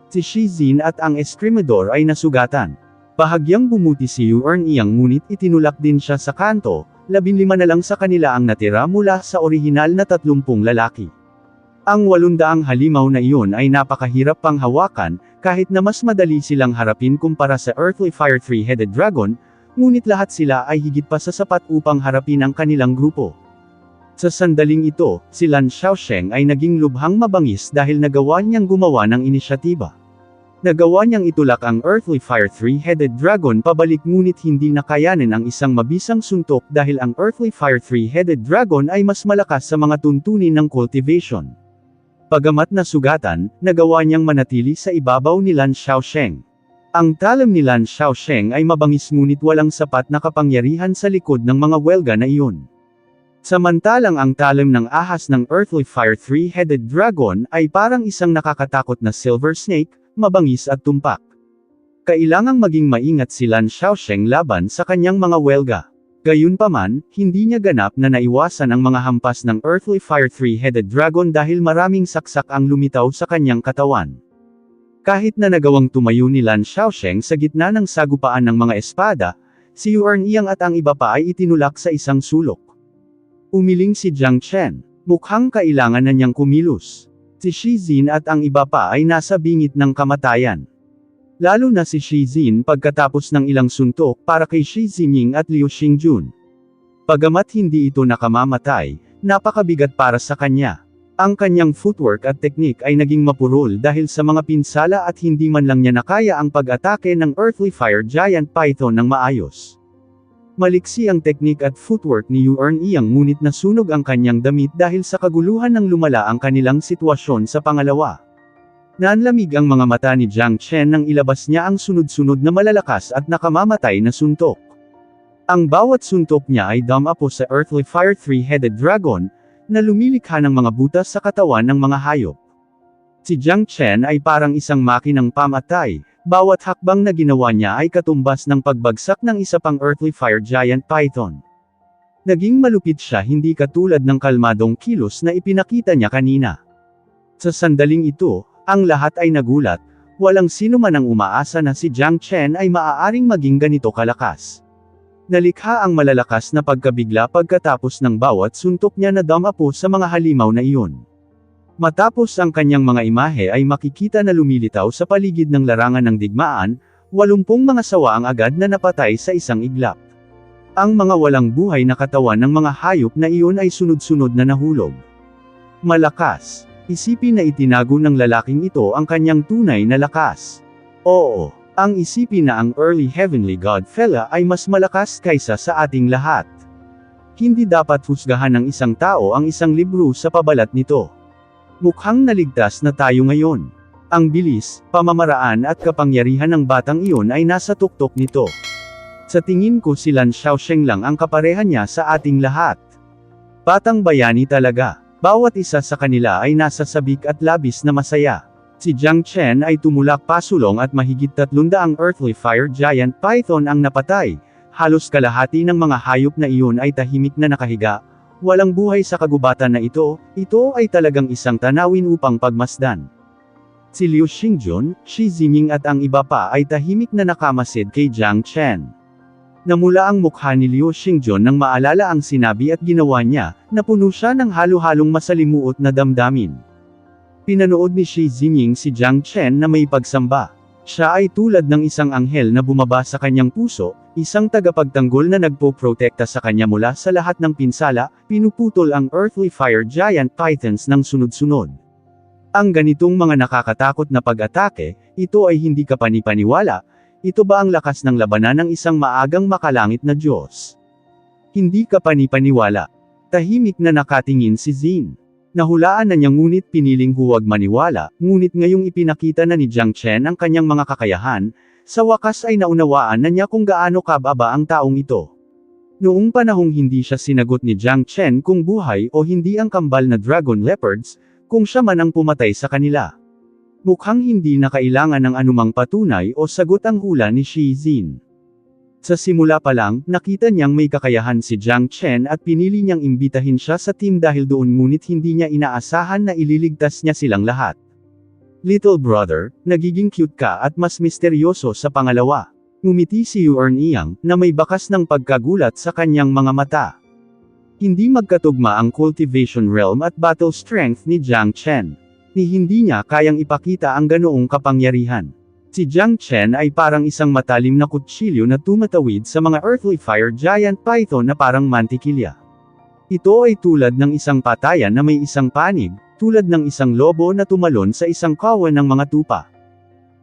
Si Shizin at ang estremador ay nasugatan. Bahagyang bumuti si Yu Erniang ngunit itinulak din siya sa kanto, 15 na lang sa kanila ang natira mula sa orihinal na 30 lalaki. Ang 800 halimaw na iyon ay napakahirap pang hawakan, kahit na mas madali silang harapin kumpara sa earthly fire 3-headed dragon, ngunit lahat sila ay higit pa sa sapat upang harapin ang kanilang grupo. Sa sandaling ito, si Lan Xiaosheng ay naging lubhang mabangis dahil nagawa niyang gumawa ng inisyatiba. Nagawa niyang itulak ang earthly fire 3-headed dragon pabalik ngunit hindi nakayanin ang isang mabisang suntok dahil ang earthly fire 3-headed dragon ay mas malakas sa mga tuntunin ng cultivation. Bagamat nasugatan, nagawa niyang manatili sa ibabaw ni Lan Xiaosheng. Ang talam ni Lan Xiaosheng ay mabangis ngunit walang sapat na kapangyarihan sa likod ng mga welga na iyon. Samantalang ang talam ng ahas ng earthly fire 3-headed dragon ay parang isang nakakatakot na silver snake, mabangis at tumpak. Kailangang maging maingat si Lan Xiaosheng laban sa kanyang mga welga. Gayunpaman, hindi niya ganap na naiwasan ang mga hampas ng earthly fire 3-headed dragon dahil maraming saksak ang lumitaw sa kanyang katawan. Kahit na nagawang tumayo ni Lan Xiaosheng sa gitna ng sagupaan ng mga espada, si Yu Erniang at ang iba pa ay itinulak sa isang sulok. Umiling si Jiang Chen. Mukhang kailangan na niyang kumilos. Si Shizin at ang iba pa ay nasa bingit ng kamatayan. Lalo na si Shizin pagkatapos ng ilang suntok para kay Shi Zining at Liu Xingjun. Bagamat hindi ito nakamamatay, napakabigat para sa kanya. Ang kanyang footwork at teknik ay naging mapurol dahil sa mga pinsala at hindi man lang niya nakaya ang pag-atake ng earthly fire giant python ng maayos. Maliksi ang teknik at footwork ni Yu Erniang ngunit nasunog ang kanyang damit dahil sa kaguluhan ng lumala ang kanilang sitwasyon sa pangalawa. Nanlamig ang mga mata ni Jiang Chen nang ilabas niya ang sunod-sunod na malalakas at nakamamatay na suntok. Ang bawat suntok niya ay dumapo sa earthly fire 3-headed dragon, na lumilikha ng mga butas sa katawan ng mga hayop. Si Jiang Chen ay parang isang makinang pamatay, bawat hakbang na ginawa niya ay katumbas ng pagbagsak ng isa pang earthly fire giant python. Naging malupit siya hindi katulad ng kalmadong kilos na ipinakita niya kanina. Sa sandaling ito, ang lahat ay nagulat, walang sino man ang umaasa na si Jiang Chen ay maaaring maging ganito kalakas. Nalikha ang malalakas na pagkabigla pagkatapos ng bawat suntok niya na dumapo sa mga halimaw na iyon. Matapos ang kanyang mga imahe ay makikita na lumilitaw sa paligid ng larangan ng digmaan, 80 mga sawa ang agad na napatay sa isang iglap. Ang mga walang buhay na katawan ng mga hayop na iyon ay sunod-sunod na nahulog. Malakas. Isipin na itinago ng lalaking ito ang kanyang tunay na lakas. Oo, ang isipin na ang early heavenly God fella ay mas malakas kaysa sa ating lahat. Hindi dapat husgahan ng isang tao ang isang libro sa pabalat nito. Mukhang naligtas na tayo ngayon. Ang bilis, pamamaraan at kapangyarihan ng batang iyon ay nasa tuktok nito. Sa tingin ko si Lan Xiaosheng lang ang kapareha niya sa ating lahat. Batang bayani talaga. Bawat isa sa kanila ay nasa sabik at labis na masaya. Si Jiang Chen ay tumulak pasulong at mahigit 300 earthly fire giant python ang napatay. Halos kalahati ng mga hayop na iyon ay tahimik na nakahiga. Walang buhay sa kagubatan na ito ay talagang isang tanawin upang pagmasdan. Si Liu Xingjun, Shi Ziming at ang iba pa ay tahimik na nakamasid kay Jiang Chen. Namula ang mukha ni Liu Xingjun nang maalala ang sinabi at ginawa niya, napuno siya ng halo-halong masalimuot na damdamin. Pinanood ni Shi Ziming si Jiang Chen na may pagsamba. Siya ay tulad ng isang anghel na bumaba sa kanyang puso, isang tagapagtanggol na nagpoprotekta sa kanya mula sa lahat ng pinsala, pinuputol ang earthly fire giant pythons ng sunod-sunod. Ang ganitong mga nakakatakot na pag-atake, ito ay hindi kapanipaniwala. Ito ba ang lakas ng labanan ng isang maagang makalangit na Diyos? Hindi kapanipaniwala. Tahimik na nakatingin si Zin. Nahulaan na niya ngunit piniling huwag maniwala, ngunit ngayong ipinakita na ni Jiang Chen ang kanyang mga kakayahan, sa wakas ay naunawaan na niya kung gaano kababa ang taong ito. Noong panahong hindi siya sinagot ni Jiang Chen kung buhay o hindi ang kambal na dragon leopards, kung siya man ang pumatay sa kanila. Mukhang hindi na kailangan ng anumang patunay o sagot ang hula ni Shi Zin. Sa simula pa lang, nakita niyang may kakayahan si Jiang Chen at pinili niyang imbitahin siya sa team dahil doon ngunit hindi niya inaasahan na ililigtas niya silang lahat. Little brother, nagiging cute ka at mas misteryoso sa pangalawa. Ngumiti si Yuan Iyang, na may bakas ng pagkagulat sa kanyang mga mata. Hindi magkatugma ang cultivation realm at battle strength ni Jiang Chen. Hindi niya kayang ipakita ang ganoong kapangyarihan. Si Jiang Chen ay parang isang matalim na kutsilyo na tumatawid sa mga earthly fire giant python na parang mantikilya. Ito ay tulad ng isang patayan na may isang panig, tulad ng isang lobo na tumalon sa isang kawan ng mga tupa.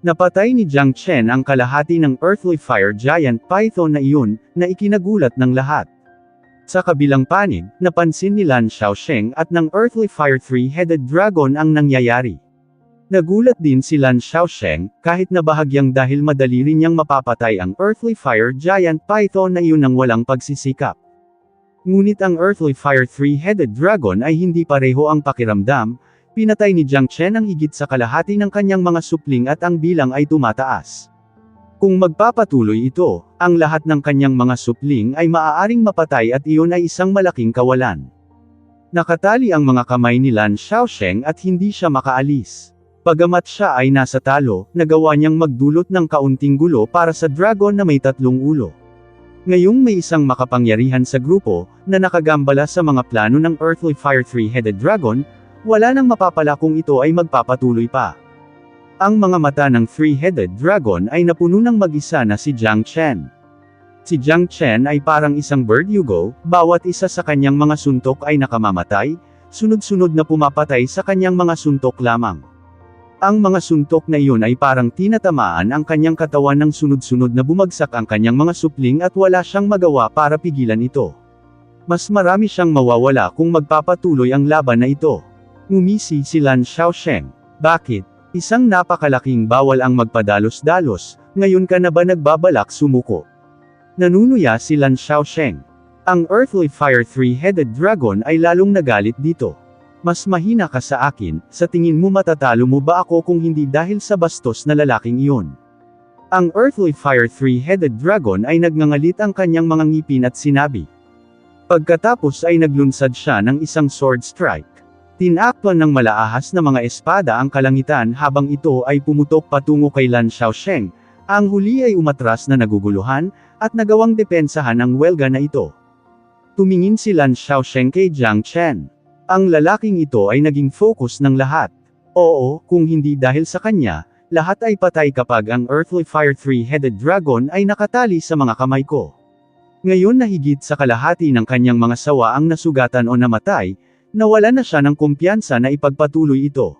Napatay ni Jiang Chen ang kalahati ng earthly fire giant python na iyon, na ikinagulat ng lahat. Sa kabilang panig, napansin ni Lan Xiaosheng at ng earthly fire three-headed dragon ang nangyayari. Nagulat din si Lan Xiaosheng, kahit na bahagyang dahil madali rin niyang mapapatay ang earthly fire giant python na iyon ng walang pagsisikap. Ngunit ang earthly fire three-headed dragon ay hindi pareho ang pakiramdam, pinatay ni Jiang Chen ang higit sa kalahati ng kanyang mga supling at ang bilang ay tumataas. Kung magpapatuloy ito, ang lahat ng kanyang mga supling ay maaaring mapatay at iyon ay isang malaking kawalan. Nakatali ang mga kamay ni Lan Xiaosheng at hindi siya makaalis. Bagamat siya ay nasa talo, nagawa niyang magdulot ng kaunting gulo para sa dragon na may 3 ulo. Ngayong may isang makapangyarihan sa grupo, na nakagambala sa mga plano ng earthly fire three-headed dragon, wala nang mapapala kung ito ay magpapatuloy pa. Ang mga mata ng three-headed dragon ay napuno ng mag-isa na si Jiang Chen. Si Jiang Chen ay parang isang berdugo, bawat isa sa kanyang mga suntok ay nakamamatay, sunod-sunod na pumapatay sa kanyang mga suntok lamang. Ang mga suntok na iyon ay parang tinatamaan ang kanyang katawan ng sunod-sunod na bumagsak ang kanyang mga supling at wala siyang magawa para pigilan ito. Mas marami siyang mawawala kung magpapatuloy ang laban na ito. Ngumisi si Lan Xiaosheng. Bakit? Isang napakalaking bawal ang magpadalos-dalos, ngayon ka na ba nagbabalak sumuko? Nanunuya si Lan Xiaosheng. Ang earthly fire three-headed dragon ay lalong nagalit dito. Mas mahina ka sa akin, sa tingin mo matatalo mo ba ako kung hindi dahil sa bastos na lalaking iyon? Ang earthly fire three-headed dragon ay nagngangalit ang kanyang mga ngipin at sinabi. Pagkatapos ay naglunsad siya ng isang sword strike. Tinakpan ng malaahas na mga espada ang kalangitan habang ito ay pumutok patungo kay Lan Xiaosheng. Ang huli ay umatras na naguguluhan, at nagawang depensahan ang welga na ito. Tumingin si Lan Xiaosheng kay Jiang Chen. Ang lalaking ito ay naging focus ng lahat. Oo, kung hindi dahil sa kanya, lahat ay patay kapag ang earthly fire three-headed dragon ay nakatali sa mga kamay ko. Ngayon na higit sa kalahati ng kanyang mga sawa ang nasugatan o namatay, nawala na siya ng kumpiyansa na ipagpatuloy ito.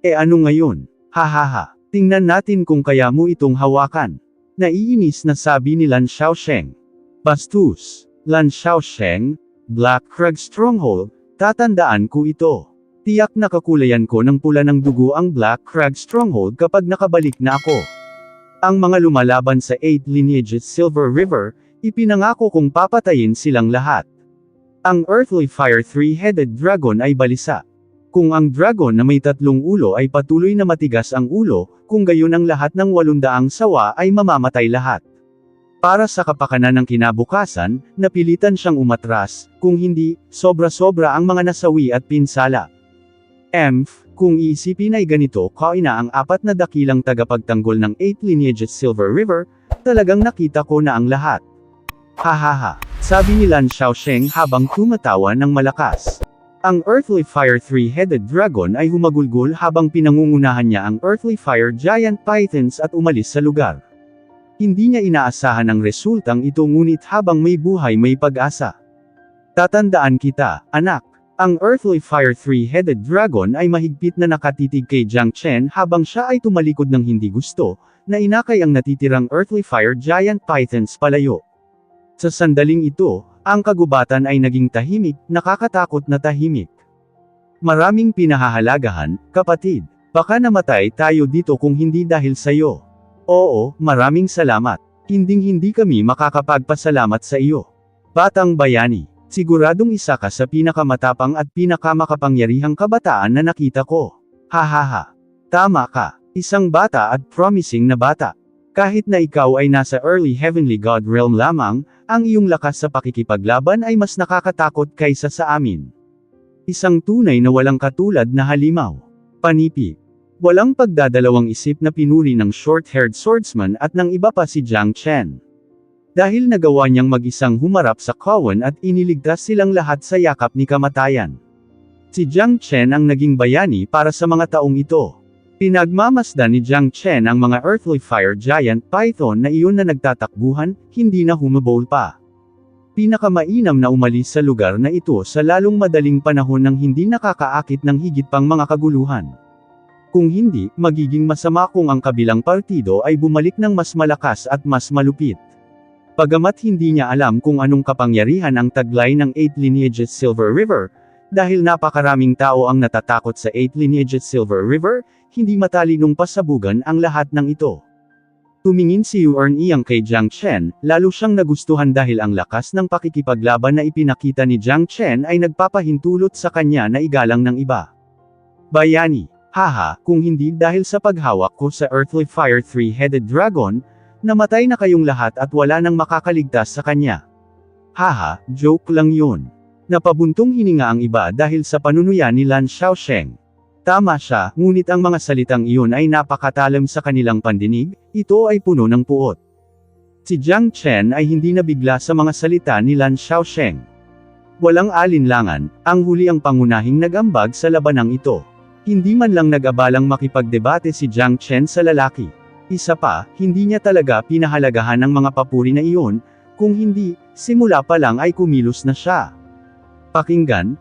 E ano ngayon? Hahaha, tingnan natin kung kaya mo itong hawakan. Naiinis na sabi ni Lan Xiaosheng. Bastos, Lan Xiaosheng, Black Crag Stronghold, tatandaan ko ito. Tiyak na kakulayan ko ng pula ng dugo ang Black Crag Stronghold kapag nakabalik na ako. Ang mga lumalaban sa 8 Lineages Silver River, ipinangako kong papatayin silang lahat. Ang Earthly Fire 3-headed dragon ay balisa. Kung ang dragon na may 3 ulo ay patuloy na matigas ang ulo, kung gayon ang lahat ng 800 sawa ay mamamatay lahat. Para sa kapakanan ng kinabukasan, napilitan siyang umatras, kung hindi, sobra-sobra ang mga nasawi at pinsala. Kung iisipin ay ganito kaina ang 4 na dakilang tagapagtanggol ng 8 Lineages Silver River, talagang nakita ko na ang lahat. Hahaha, sabi ni Lan Xiaosheng habang tumatawa ng malakas. Ang Earthly Fire 3-headed dragon ay humagulgol habang pinangungunahan niya ang Earthly Fire Giant Pythons at umalis sa lugar. Hindi niya inaasahan ang resultang ito ngunit habang may buhay may pag-asa. Tatandaan kita, anak. Ang Earthly Fire 3-headed dragon ay mahigpit na nakatitig kay Jiang Chen habang siya ay tumalikod ng hindi gusto, na inakay ang natitirang Earthly Fire Giant Pythons palayo. Sa sandaling ito, ang kagubatan ay naging tahimik, nakakatakot na tahimik. Maraming pinahahalagahan, kapatid. Baka namatay tayo dito kung hindi dahil sa'yo. Oo, maraming salamat. Hinding-hindi kami makakapagpasalamat sa iyo. Batang bayani, siguradong isa ka sa pinakamatapang at pinakamakapangyarihang kabataan na nakita ko. Hahaha. Tama ka. Isang bata at promising na bata. Kahit na ikaw ay nasa early heavenly god realm lamang, ang iyong lakas sa pakikipaglaban ay mas nakakatakot kaysa sa amin. Isang tunay na walang katulad na halimaw. Panipig. Walang pagdadalawang isip na pinuri ng short-haired swordsman at ng iba pa si Jiang Chen. Dahil nagawa niyang mag-isang humarap sa kawan at iniligtas silang lahat sa yakap ni kamatayan. Si Jiang Chen ang naging bayani para sa mga taong ito. Pinagmamasdan ni Jiang Chen ang mga Earthly Fire Giant Python na iyon na nagtatakbuhan, hindi na humabol pa. Pinakamainam na umalis sa lugar na ito sa lalong madaling panahon ng hindi nakakaakit ng higit pang mga kaguluhan. Kung hindi, magiging masama kung ang kabilang partido ay bumalik ng mas malakas at mas malupit. Bagamat hindi niya alam kung anong kapangyarihan ang taglay ng 8 Lineages Silver River, dahil napakaraming tao ang natatakot sa 8 Lineages Silver River, hindi matalinong pasabugan ang lahat ng ito. Tumingin si Yuan Iyang kay Jiang Chen, lalo siyang nagustuhan dahil ang lakas ng pakikipaglaban na ipinakita ni Jiang Chen ay nagpapahintulot sa kanya na igalang ng iba. Bayani, haha, kung hindi dahil sa paghawak ko sa Earthly Fire 3-headed dragon, namatay na kayong lahat at wala nang makakaligtas sa kanya. Haha, joke lang yun. Napabuntong hininga ang iba dahil sa panunuya ni Lan Xiaosheng. Tama siya, ngunit ang mga salitang iyon ay napakatalam sa kanilang pandinig, ito ay puno ng puot. Si Jiang Chen ay hindi nabigla sa mga salita ni Lan Xiaosheng. Walang alinlangan, ang huli ang pangunahing nagambag sa labanang ito. Hindi man lang nag-abalang makipagdebate si Jiang Chen sa lalaki. Isa pa, hindi niya talaga pinahalagahan ang mga papuri na iyon, kung hindi, simula pa lang ay kumilos na siya. Pakinggan,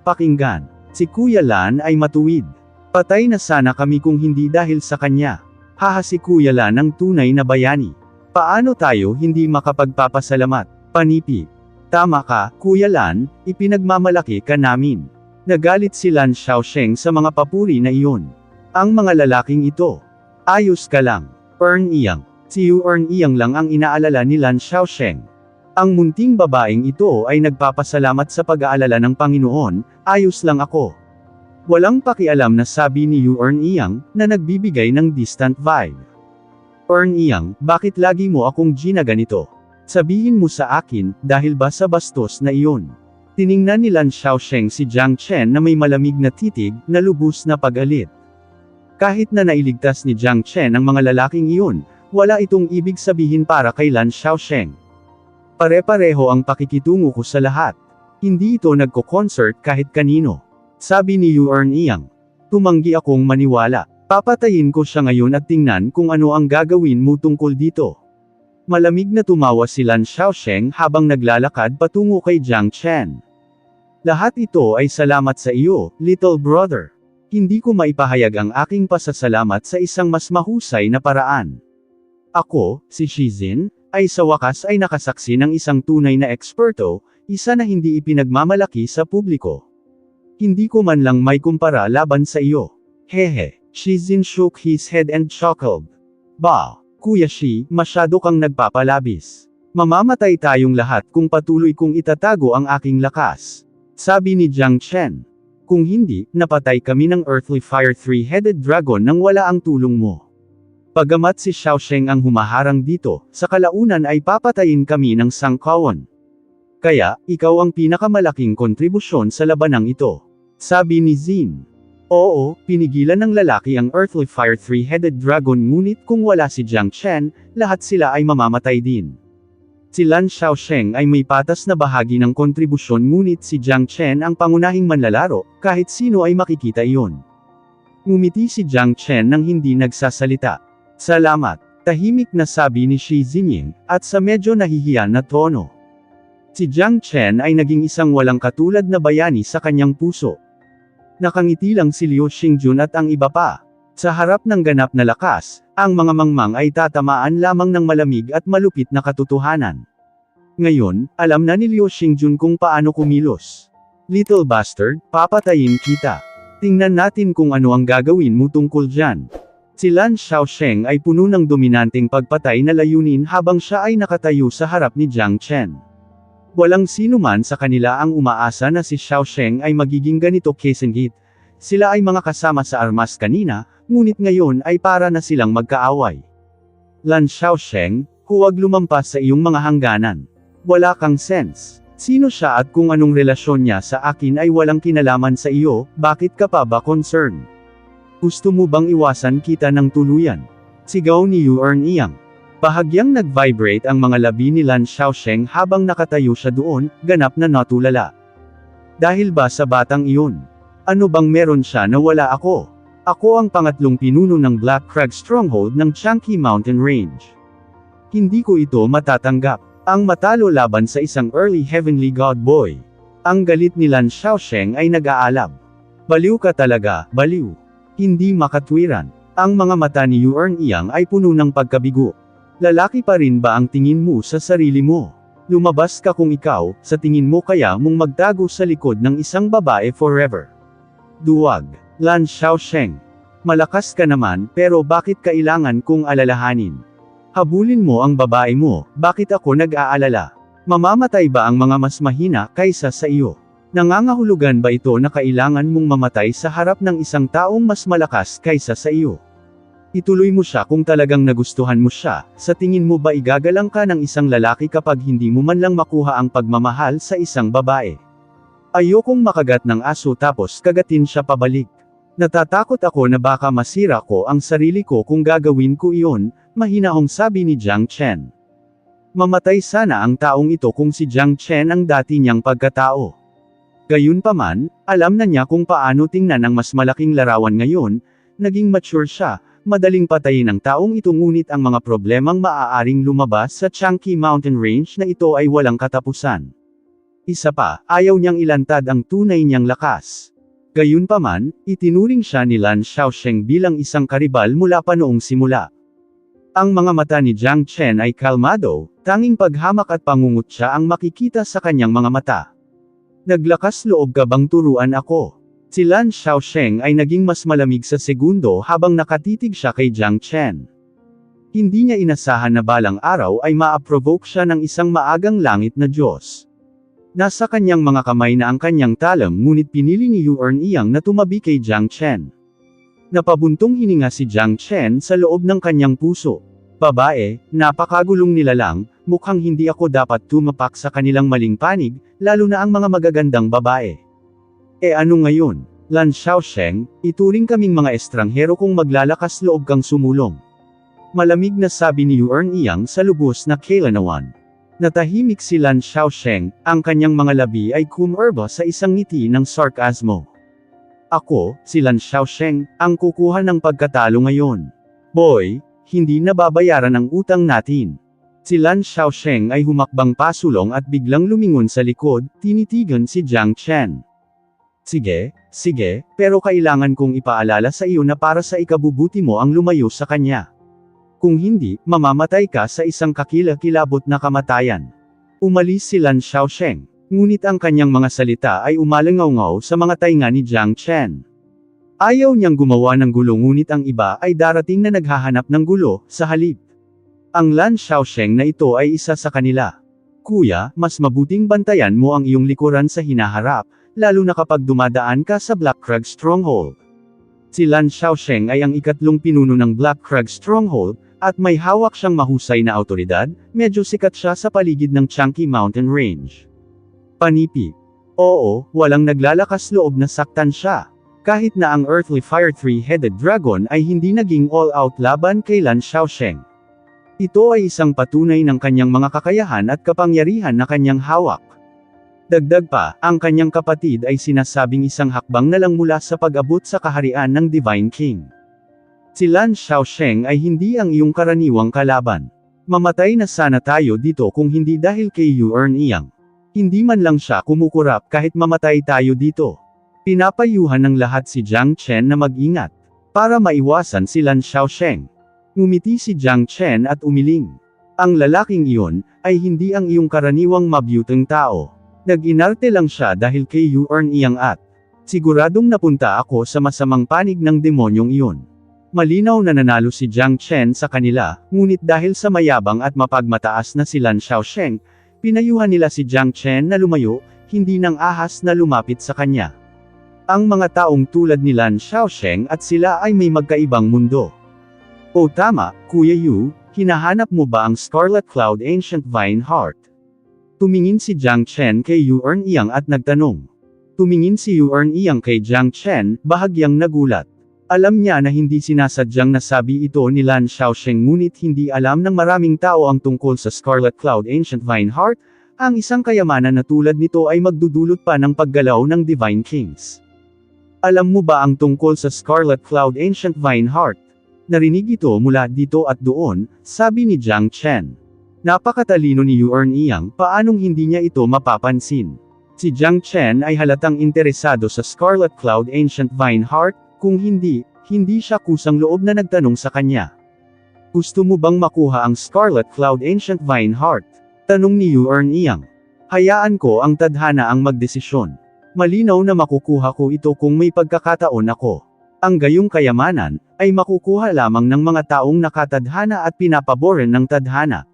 si Kuya Lan ay matuwid. Patay na sana kami kung hindi dahil sa kanya. Haha, si Kuya Lan ang tunay na bayani. Paano tayo hindi makapagpapasalamat? Panipig. Tama ka, Kuya Lan, ipinagmamalaki ka namin. Nagalit si Lan Xiaosheng sa mga papuri na iyon. Ang mga lalaking ito. Ayos ka lang. Yuan Iyang. Si Yuan Iyang lang ang inaalala ni Lan Xiaosheng. Ang munting babaeng ito ay nagpapasalamat sa pag-aalala ng Panginoon, ayos lang ako. Walang pakialam na sabi ni Yuan Iyang, na nagbibigay ng distant vibe. Yuan Iyang, bakit lagi mo akong ginaganito? Sabihin mo sa akin, dahil ba sa bastos na iyon? Tiningnan ni Lan Xiaosheng si Jiang Chen na may malamig na titig, na lubos na pag-alit. Kahit na nailigtas ni Jiang Chen ang mga lalaking iyon, wala itong ibig sabihin para kay Lan Xiaosheng. Pare-pareho ang pakikitungo ko sa lahat. Hindi ito nagko-concert kahit kanino. Sabi ni Yuan Iyang. Tumanggi akong maniwala. Papatayin ko siya ngayon at tingnan kung ano ang gagawin mo tungkol dito. Malamig na tumawa si Lan Xiaosheng habang naglalakad patungo kay Jiang Chen. Lahat ito ay salamat sa iyo, little brother. Hindi ko maipahayag ang aking pasasalamat sa isang mas mahusay na paraan. Ako, si Shizin, ay sa wakas ay nakasaksi ng isang tunay na eksperto, Isa na hindi ipinagmamalaki sa publiko. Hindi ko man lang may kumpara laban sa iyo. Hehe. Shizin shook his head and chuckled. Ba, Kuya Shi, masyado kang nagpapalabis. Mamamatay tayong lahat kung patuloy kong itatago ang aking lakas. Sabi ni Jiang Chen. Kung hindi, napatay kami ng Earthly Fire Three-Headed Dragon nang wala ang tulong mo. Pagamat si Xiaosheng ang humaharang dito, sa kalaunan ay papatayin kami ng Sangkawan. Kaya, ikaw ang pinakamalaking kontribusyon sa labanang ito. Sabi ni Zin. Oo, pinigilan ng lalaki ang Earthly Fire Three-Headed Dragon ngunit kung wala si Jiang Chen, lahat sila ay mamamatay din. Si Lan Xiaosheng ay may patas na bahagi ng kontribusyon ngunit si Jiang Chen ang pangunahing manlalaro, kahit sino ay makikita iyon. Ngumiti si Jiang Chen nang hindi nagsasalita. Salamat, tahimik na sabi ni Shi Zinying, at sa medyo nahihiyan na tono. Si Jiang Chen ay naging isang walang katulad na bayani sa kanyang puso. Nakangiti lang si Liu Xingjun at ang iba pa. Sa harap ng ganap na lakas, ang mga mangmang ay tatamaan lamang ng malamig at malupit na katotohanan. Ngayon, alam na ni Liu Xingjun kung paano kumilos. Little bastard, papatayin kita. Tingnan natin kung ano ang gagawin mo tungkol dyan. Si Lan Xiaosheng ay puno ng dominanteng pagpatay na layunin habang siya ay nakatayo sa harap ni Jiang Chen. Walang sino man sa kanila ang umaasa na si Xiaosheng ay magiging ganito kesengit. Sila ay mga kasama sa armas kanina, ngunit ngayon ay para na silang magkaaway. Lan Xiaosheng, huwag lumampas sa iyong mga hangganan. Wala kang sense. Sino siya at kung anong relasyon niya sa akin ay walang kinalaman sa iyo, bakit ka pa ba concerned? Gusto mo bang iwasan kita ng tuluyan? Sigaw ni Yu Erniyang. Bahagyang nag-vibrate ang mga labi ni Lan Xiaosheng habang nakatayo siya doon, ganap na natulala. Dahil ba sa batang iyon? Ano bang meron siya na wala ako? Ako ang pangatlong pinuno ng Black Crag Stronghold ng Changqi Mountain Range. Hindi ko ito matatanggap. Ang matalo laban sa isang early heavenly god boy. Ang galit ni Lan Xiaosheng ay nag-aalab. Baliw ka talaga, baliw. Hindi makatwiran. Ang mga mata ni Yu Erniyang ay puno ng pagkabigo. Lalaki pa rin ba ang tingin mo sa sarili mo? Lumabas ka kung ikaw, sa tingin mo kaya mong magtago sa likod ng isang babae forever. Duwag. Lan Xiaosheng. Malakas ka naman, pero bakit kailangan kong alalahanin? Habulin mo ang babae mo, bakit ako nag-aalala? Mamamatay ba ang mga mas mahina kaysa sa iyo? Nangangahulugan ba ito na kailangan mong mamatay sa harap ng isang taong mas malakas kaysa sa iyo? Ituloy mo siya kung talagang nagustuhan mo siya, sa tingin mo ba igagalang ka ng isang lalaki kapag hindi mo man lang makuha ang pagmamahal sa isang babae? Ayokong makagat ng aso tapos kagatin siya pabalik. Natatakot ako na baka masira ko ang sarili ko kung gagawin ko iyon, mahinahong sabi ni Jiang Chen. Mamatay sana ang taong ito kung si Jiang Chen ang dati niyang pagkatao. Gayunpaman, alam na niya kung paano tingnan ang mas malaking larawan ngayon, naging mature siya, madaling patayin ang taong ito ngunit ang mga problemang maaaring lumabas sa Changqi Mountain Range na ito ay walang katapusan. Isa pa, ayaw niyang ilantad ang tunay niyang lakas. Gayunpaman, itinuring siya ni Lan Xiaosheng bilang isang karibal mula pa noong simula. Ang mga mata ni Jiang Chen ay kalmado, tanging paghamak at pangungutya ang makikita sa kanyang mga mata. Naglakas loob ka bang turuan ako? Si Lan Xiaosheng ay naging mas malamig sa segundo habang nakatitig siya kay Jiang Chen. Hindi niya inasahan na balang araw ay ma-provoke siya ng isang maagang langit na Diyos. Nasa kanyang mga kamay na ang kanyang talam ngunit pinili ni Yu Erniyang na tumabi kay Jiang Chen. Napabuntong hininga si Jiang Chen sa loob ng kanyang puso. Babae, napakagulong nila lang, mukhang hindi ako dapat tumapak sa kanilang maling panig, lalo na ang mga magagandang babae. Ano ngayon? Lan Xiaosheng, ituring kaming mga estranghero kung maglalakas loob kang sumulong. Malamig na sabi ni Yu Erniyang sa lubos na kailanawan. Natahimik si Lan Xiaosheng, ang kanyang mga labi ay kumerba sa isang ngiti ng sarkasmo. Ako, si Lan Xiaosheng, ang kukuha ng pagkatalo ngayon. Boy, hindi nababayaran ang utang natin. Si Lan Xiaosheng ay humakbang pasulong at biglang lumingon sa likod, tinitigan si Jiang Chen. Sige, pero kailangan kong ipaalala sa iyo na para sa ikabubuti mo ang lumayo sa kanya. Kung hindi, mamamatay ka sa isang kakilakilabot na kamatayan. Umalis si Lan Xiaosheng. Ngunit ang kanyang mga salita ay umalangaw-ngaw sa mga tainga ni Jiang Chen. Ayaw niyang gumawa ng gulo ngunit ang iba ay darating na naghahanap ng gulo, sa halip. Ang Lan Xiaosheng na ito ay isa sa kanila. Kuya, mas mabuting bantayan mo ang iyong likuran sa hinaharap, lalo na kapag dumadaan ka sa Black Crag Stronghold. Si Lan Xiaosheng ay ang ikatlong pinuno ng Black Crag Stronghold, at may hawak siyang mahusay na autoridad, medyo sikat siya sa paligid ng Changqi Mountain Range. Panipi. Oo, walang naglalakas loob na saktan siya. Kahit na ang Earthly Fire Three-Headed Dragon ay hindi naging all-out laban kay Lan Xiaosheng. Ito ay isang patunay ng kanyang mga kakayahan at kapangyarihan na kanyang hawak. Dagdag pa, ang kanyang kapatid ay sinasabing isang hakbang na lang mula sa pag-abot sa kaharian ng Divine King. Si Lan Xiaosheng ay hindi ang iyong karaniwang kalaban. Mamatay na sana tayo dito kung hindi dahil kay Yu Erniang. Hindi man lang siya kumukurap kahit mamatay tayo dito. Pinapayuhan ng lahat si Jiang Chen na mag-ingat, para maiwasan si Lan Xiaosheng. Ngumiti si Jiang Chen at umiling. Ang lalaking iyon, ay hindi ang iyong karaniwang mabuteng tao. Nag-inarte lang siya dahil kay Yu Erniang at siguradong napunta ako sa masamang panig ng demonyong iyon. Malinaw na nanalo si Jiang Chen sa kanila, ngunit dahil sa mayabang at mapagmataas na si Lan Xiaosheng, pinayuhan nila si Jiang Chen na lumayo, hindi ng ahas na lumapit sa kanya. Ang mga taong tulad ni Lan Xiaosheng at sila ay may magkaibang mundo. O tama, Kuya Yu, hinahanap mo ba ang Scarlet Cloud Ancient Vine Heart? Tumingin si Jiang Chen kay Yu Erniang at nagtanong. Tumingin si Yu Erniang kay Jiang Chen, bahagyang nagulat. Alam niya na hindi sinasadyang nasabi ito ni Lan Xiaosheng ngunit hindi alam ng maraming tao ang tungkol sa Scarlet Cloud Ancient Vine Heart, ang isang kayamanan na tulad nito ay magdudulot pa ng paggalaw ng Divine Kings. Alam mo ba ang tungkol sa Scarlet Cloud Ancient Vine Heart? Narinig ito mula dito at doon, sabi ni Jiang Chen. Napakatalino ni Yu Erniang, paanong hindi niya ito mapapansin? Si Jiang Chen ay halatang interesado sa Scarlet Cloud Ancient Vine Heart, kung hindi, hindi siya kusang loob na nagtanong sa kanya. Gusto mo bang makuha ang Scarlet Cloud Ancient Vine Heart? Tanong ni Yu Erniang. Hayaan ko ang tadhana ang magdesisyon. Malinaw na makukuha ko ito kung may pagkakataon ako. Ang gayong kayamanan, ay makukuha lamang ng mga taong nakatadhana at pinapaboran ng tadhana.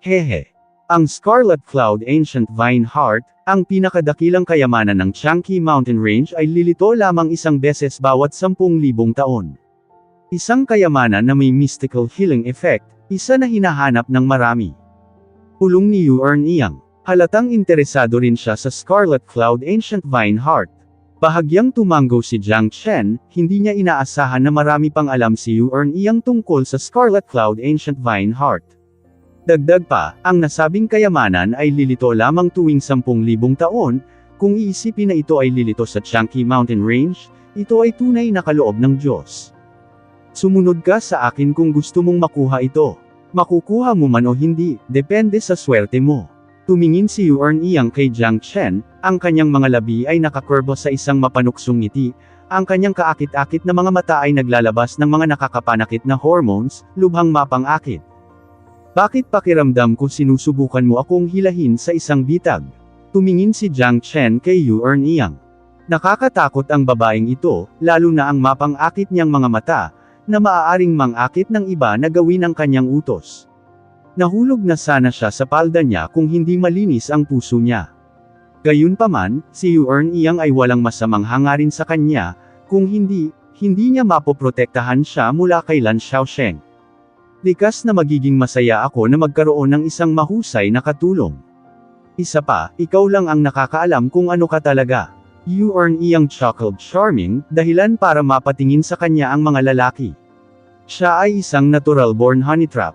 Hehe. Ang Scarlet Cloud Ancient Vine Heart, ang pinakadakilang kayamanan ng Changqi Mountain Range ay lilito lamang isang beses bawat 10,000 taon. Isang kayamanan na may mystical healing effect, isa na hinahanap ng marami. Pulong ni Yu Erniang. Halatang interesado rin siya sa Scarlet Cloud Ancient Vine Heart. Bahagyang tumango si Jiang Chen, hindi niya inaasahan na marami pang alam si Yu Erniang tungkol sa Scarlet Cloud Ancient Vine Heart. Dagdag pa, ang nasabing kayamanan ay lilito lamang tuwing 10,000 taon, kung iisipin na ito ay lilito sa Changqi Mountain Range, ito ay tunay na kaloob ng Diyos. Sumunod ka sa akin kung gusto mong makuha ito. Makukuha mo man o hindi, depende sa swerte mo. Tumingin si Yu Erniang kay Jiang Chen, ang kanyang mga labi ay nakakurbo sa isang mapanuksong ngiti, ang kanyang kaakit-akit na mga mata ay naglalabas ng mga nakakapanakit na hormones, lubhang mapang-akit. Bakit pakiramdam ko sinusubukan mo akong hilahin sa isang bitag? Tumingin si Jiang Chen kay Yu Erniang. Nakakatakot ang babaeng ito, lalo na ang mapang-akit niyang mga mata, na maaaring mang-akit ng iba na gawin ang kanyang utos. Nahulog na sana siya sa palda niya kung hindi malinis ang puso niya. Gayunpaman, si Yu Erniang ay walang masamang hangarin sa kanya, kung hindi niya mapoprotektahan siya mula kay Lan Xiaosheng. Likas na magiging masaya ako na magkaroon ng isang mahusay na katulong. Isa pa, ikaw lang ang nakakaalam kung ano ka talaga. Yu Erniang chuckled charming, dahilan para mapatingin sa kanya ang mga lalaki. Siya ay isang natural-born honey trap.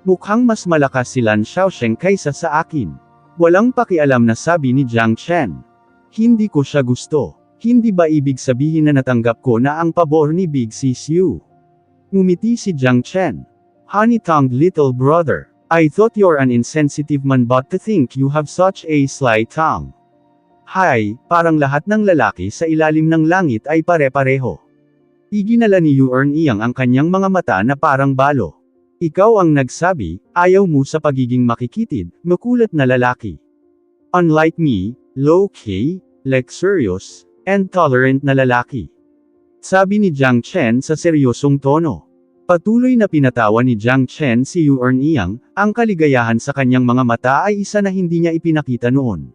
Mukhang mas malakas si Lan Xiaosheng kaysa sa akin. Walang pakialam na sabi ni Jiang Chen. Hindi ko siya gusto. Hindi ba ibig sabihin na natanggap ko na ang pabor ni Big Sis Yu? Ngumiti si Jiang Chen. Honey-tongued little brother. I thought you're an insensitive man but to think you have such a sly tongue. Hay, parang lahat ng lalaki sa ilalim ng langit ay pare-pareho. Iginala ni Yu Erniang ang kanyang mga mata na parang balo. Ikaw ang nagsabi, ayaw mo sa pagiging makikitid, makulat na lalaki. Unlike me, low-key, luxurious, and tolerant na lalaki. Sabi ni Jiang Chen sa seryosong tono. Patuloy na pinatawan ni Jiang Chen si Yu Earnyang, ang kaligayahan sa kanyang mga mata ay isa na hindi niya ipinakita noon.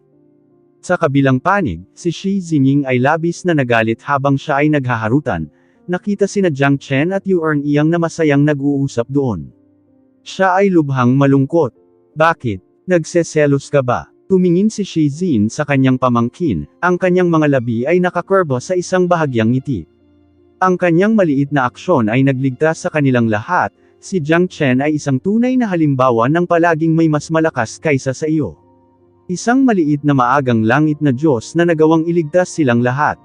Sa kabilang panig, si Shi Zinying ay labis na nagalit habang siya ay naghaharutan. Nakita sina Jiang Chen at Yu Earnyang na masayang nag-uusap doon. Siya ay lubhang malungkot. Bakit? Nagseselos ka ba? Tumingin si Shi Zin sa kanyang pamangkin, ang kanyang mga labi ay nakakurbo sa isang bahagyang ngiti. Ang kanyang maliit na aksyon ay nagligtas sa kanilang lahat. Si Jiang Chen ay isang tunay na halimbawa ng palaging may mas malakas kaysa sa iyo. Isang maliit na maagang langit na Diyos na nagawang iligtas silang lahat.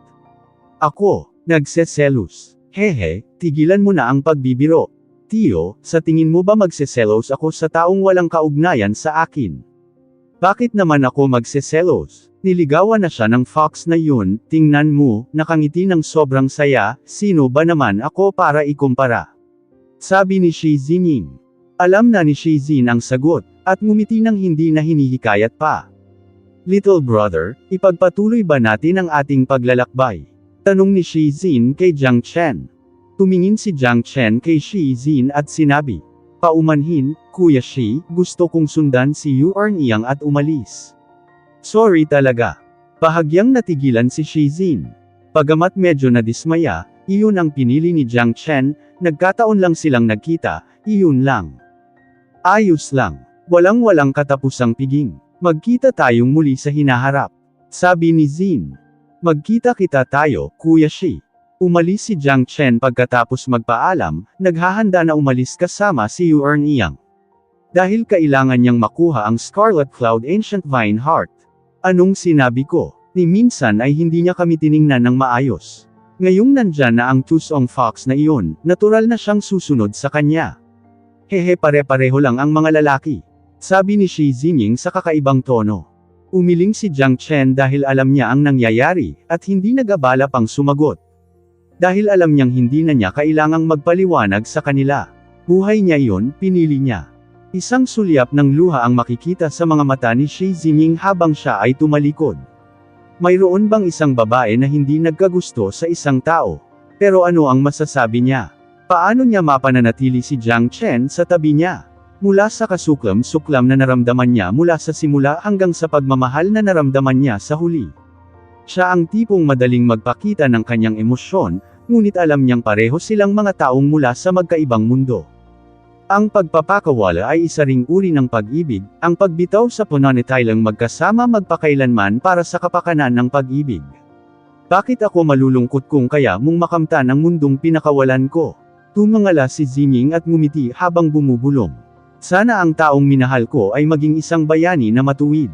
Ako, nagseselos. Hehe, tigilan mo na ang pagbibiro. Tiyo, sa tingin mo ba magseselos ako sa taong walang kaugnayan sa akin? Bakit naman ako magseselos? Niligawan na siya ng fox na yun, tingnan mo, nakangiti ng sobrang saya, sino ba naman ako para ikumpara? Sabi ni Shi Zinying. Alam na ni Shi Zin ang sagot, at ngumiti ng hindi na hinihikayat pa. Little brother, ipagpatuloy ba natin ang ating paglalakbay? Tanong ni Shi Zin kay Jiang Chen. Tumingin si Jiang Chen kay Shi Zin at sinabi, paumanhin, Kuya Shi, gusto kong sundan si Yu Earnyang at umalis. Sorry talaga. Bahagyang natigilan si Shi Zin. Bagamat medyo nadismaya, iyon ang pinili ni Jiang Chen, nagkataon lang silang nagkita, iyon lang. Ayos lang. Walang katapusang piging. Magkita tayong muli sa hinaharap. Sabi ni Zin. Magkita kita tayo, Kuya Shi. Umalis si Jiang Chen pagkatapos magpaalam, naghahanda na umalis kasama si Yu Earnyang. Dahil kailangan niyang makuha ang Scarlet Cloud Ancient Vine Heart. Anong sinabi ko? Ni minsan ay hindi niya kami tiningnan ng maayos. Ngayong nandyan na ang Tusong Fox na iyon, natural na siyang susunod sa kanya. Hehe, pare-pareho lang ang mga lalaki. Sabi ni Shi Zinying sa kakaibang tono. Umiling si Jiang Chen dahil alam niya ang nangyayari, at hindi nag-abala pang sumagot. Dahil alam niyang hindi na niya kailangang magpaliwanag sa kanila. Buhay niya iyon, pinili niya. Isang sulyap ng luha ang makikita sa mga mata ni Shi Zinying habang siya ay tumalikod. Mayroon bang isang babae na hindi nagkagusto sa isang tao? Pero ano ang masasabi niya? Paano niya mapananatili si Jiang Chen sa tabi niya? Mula sa kasuklam-suklam na naramdaman niya mula sa simula hanggang sa pagmamahal na naramdaman niya sa huli. Siya ang tipong madaling magpakita ng kanyang emosyon, ngunit alam niyang pareho silang mga taong mula sa magkaibang mundo. Ang pagpapakawala ay isa ring uri ng pag-ibig, ang pagbitaw sa pananatilang magkasama magpakailanman para sa kapakanan ng pag-ibig. Bakit ako malulungkot kung kaya mong makamtan ang mundong pinakawalan ko? Tumangala si Zinying at ngumiti habang bumubulong. Sana ang taong minahal ko ay maging isang bayani na matuwid.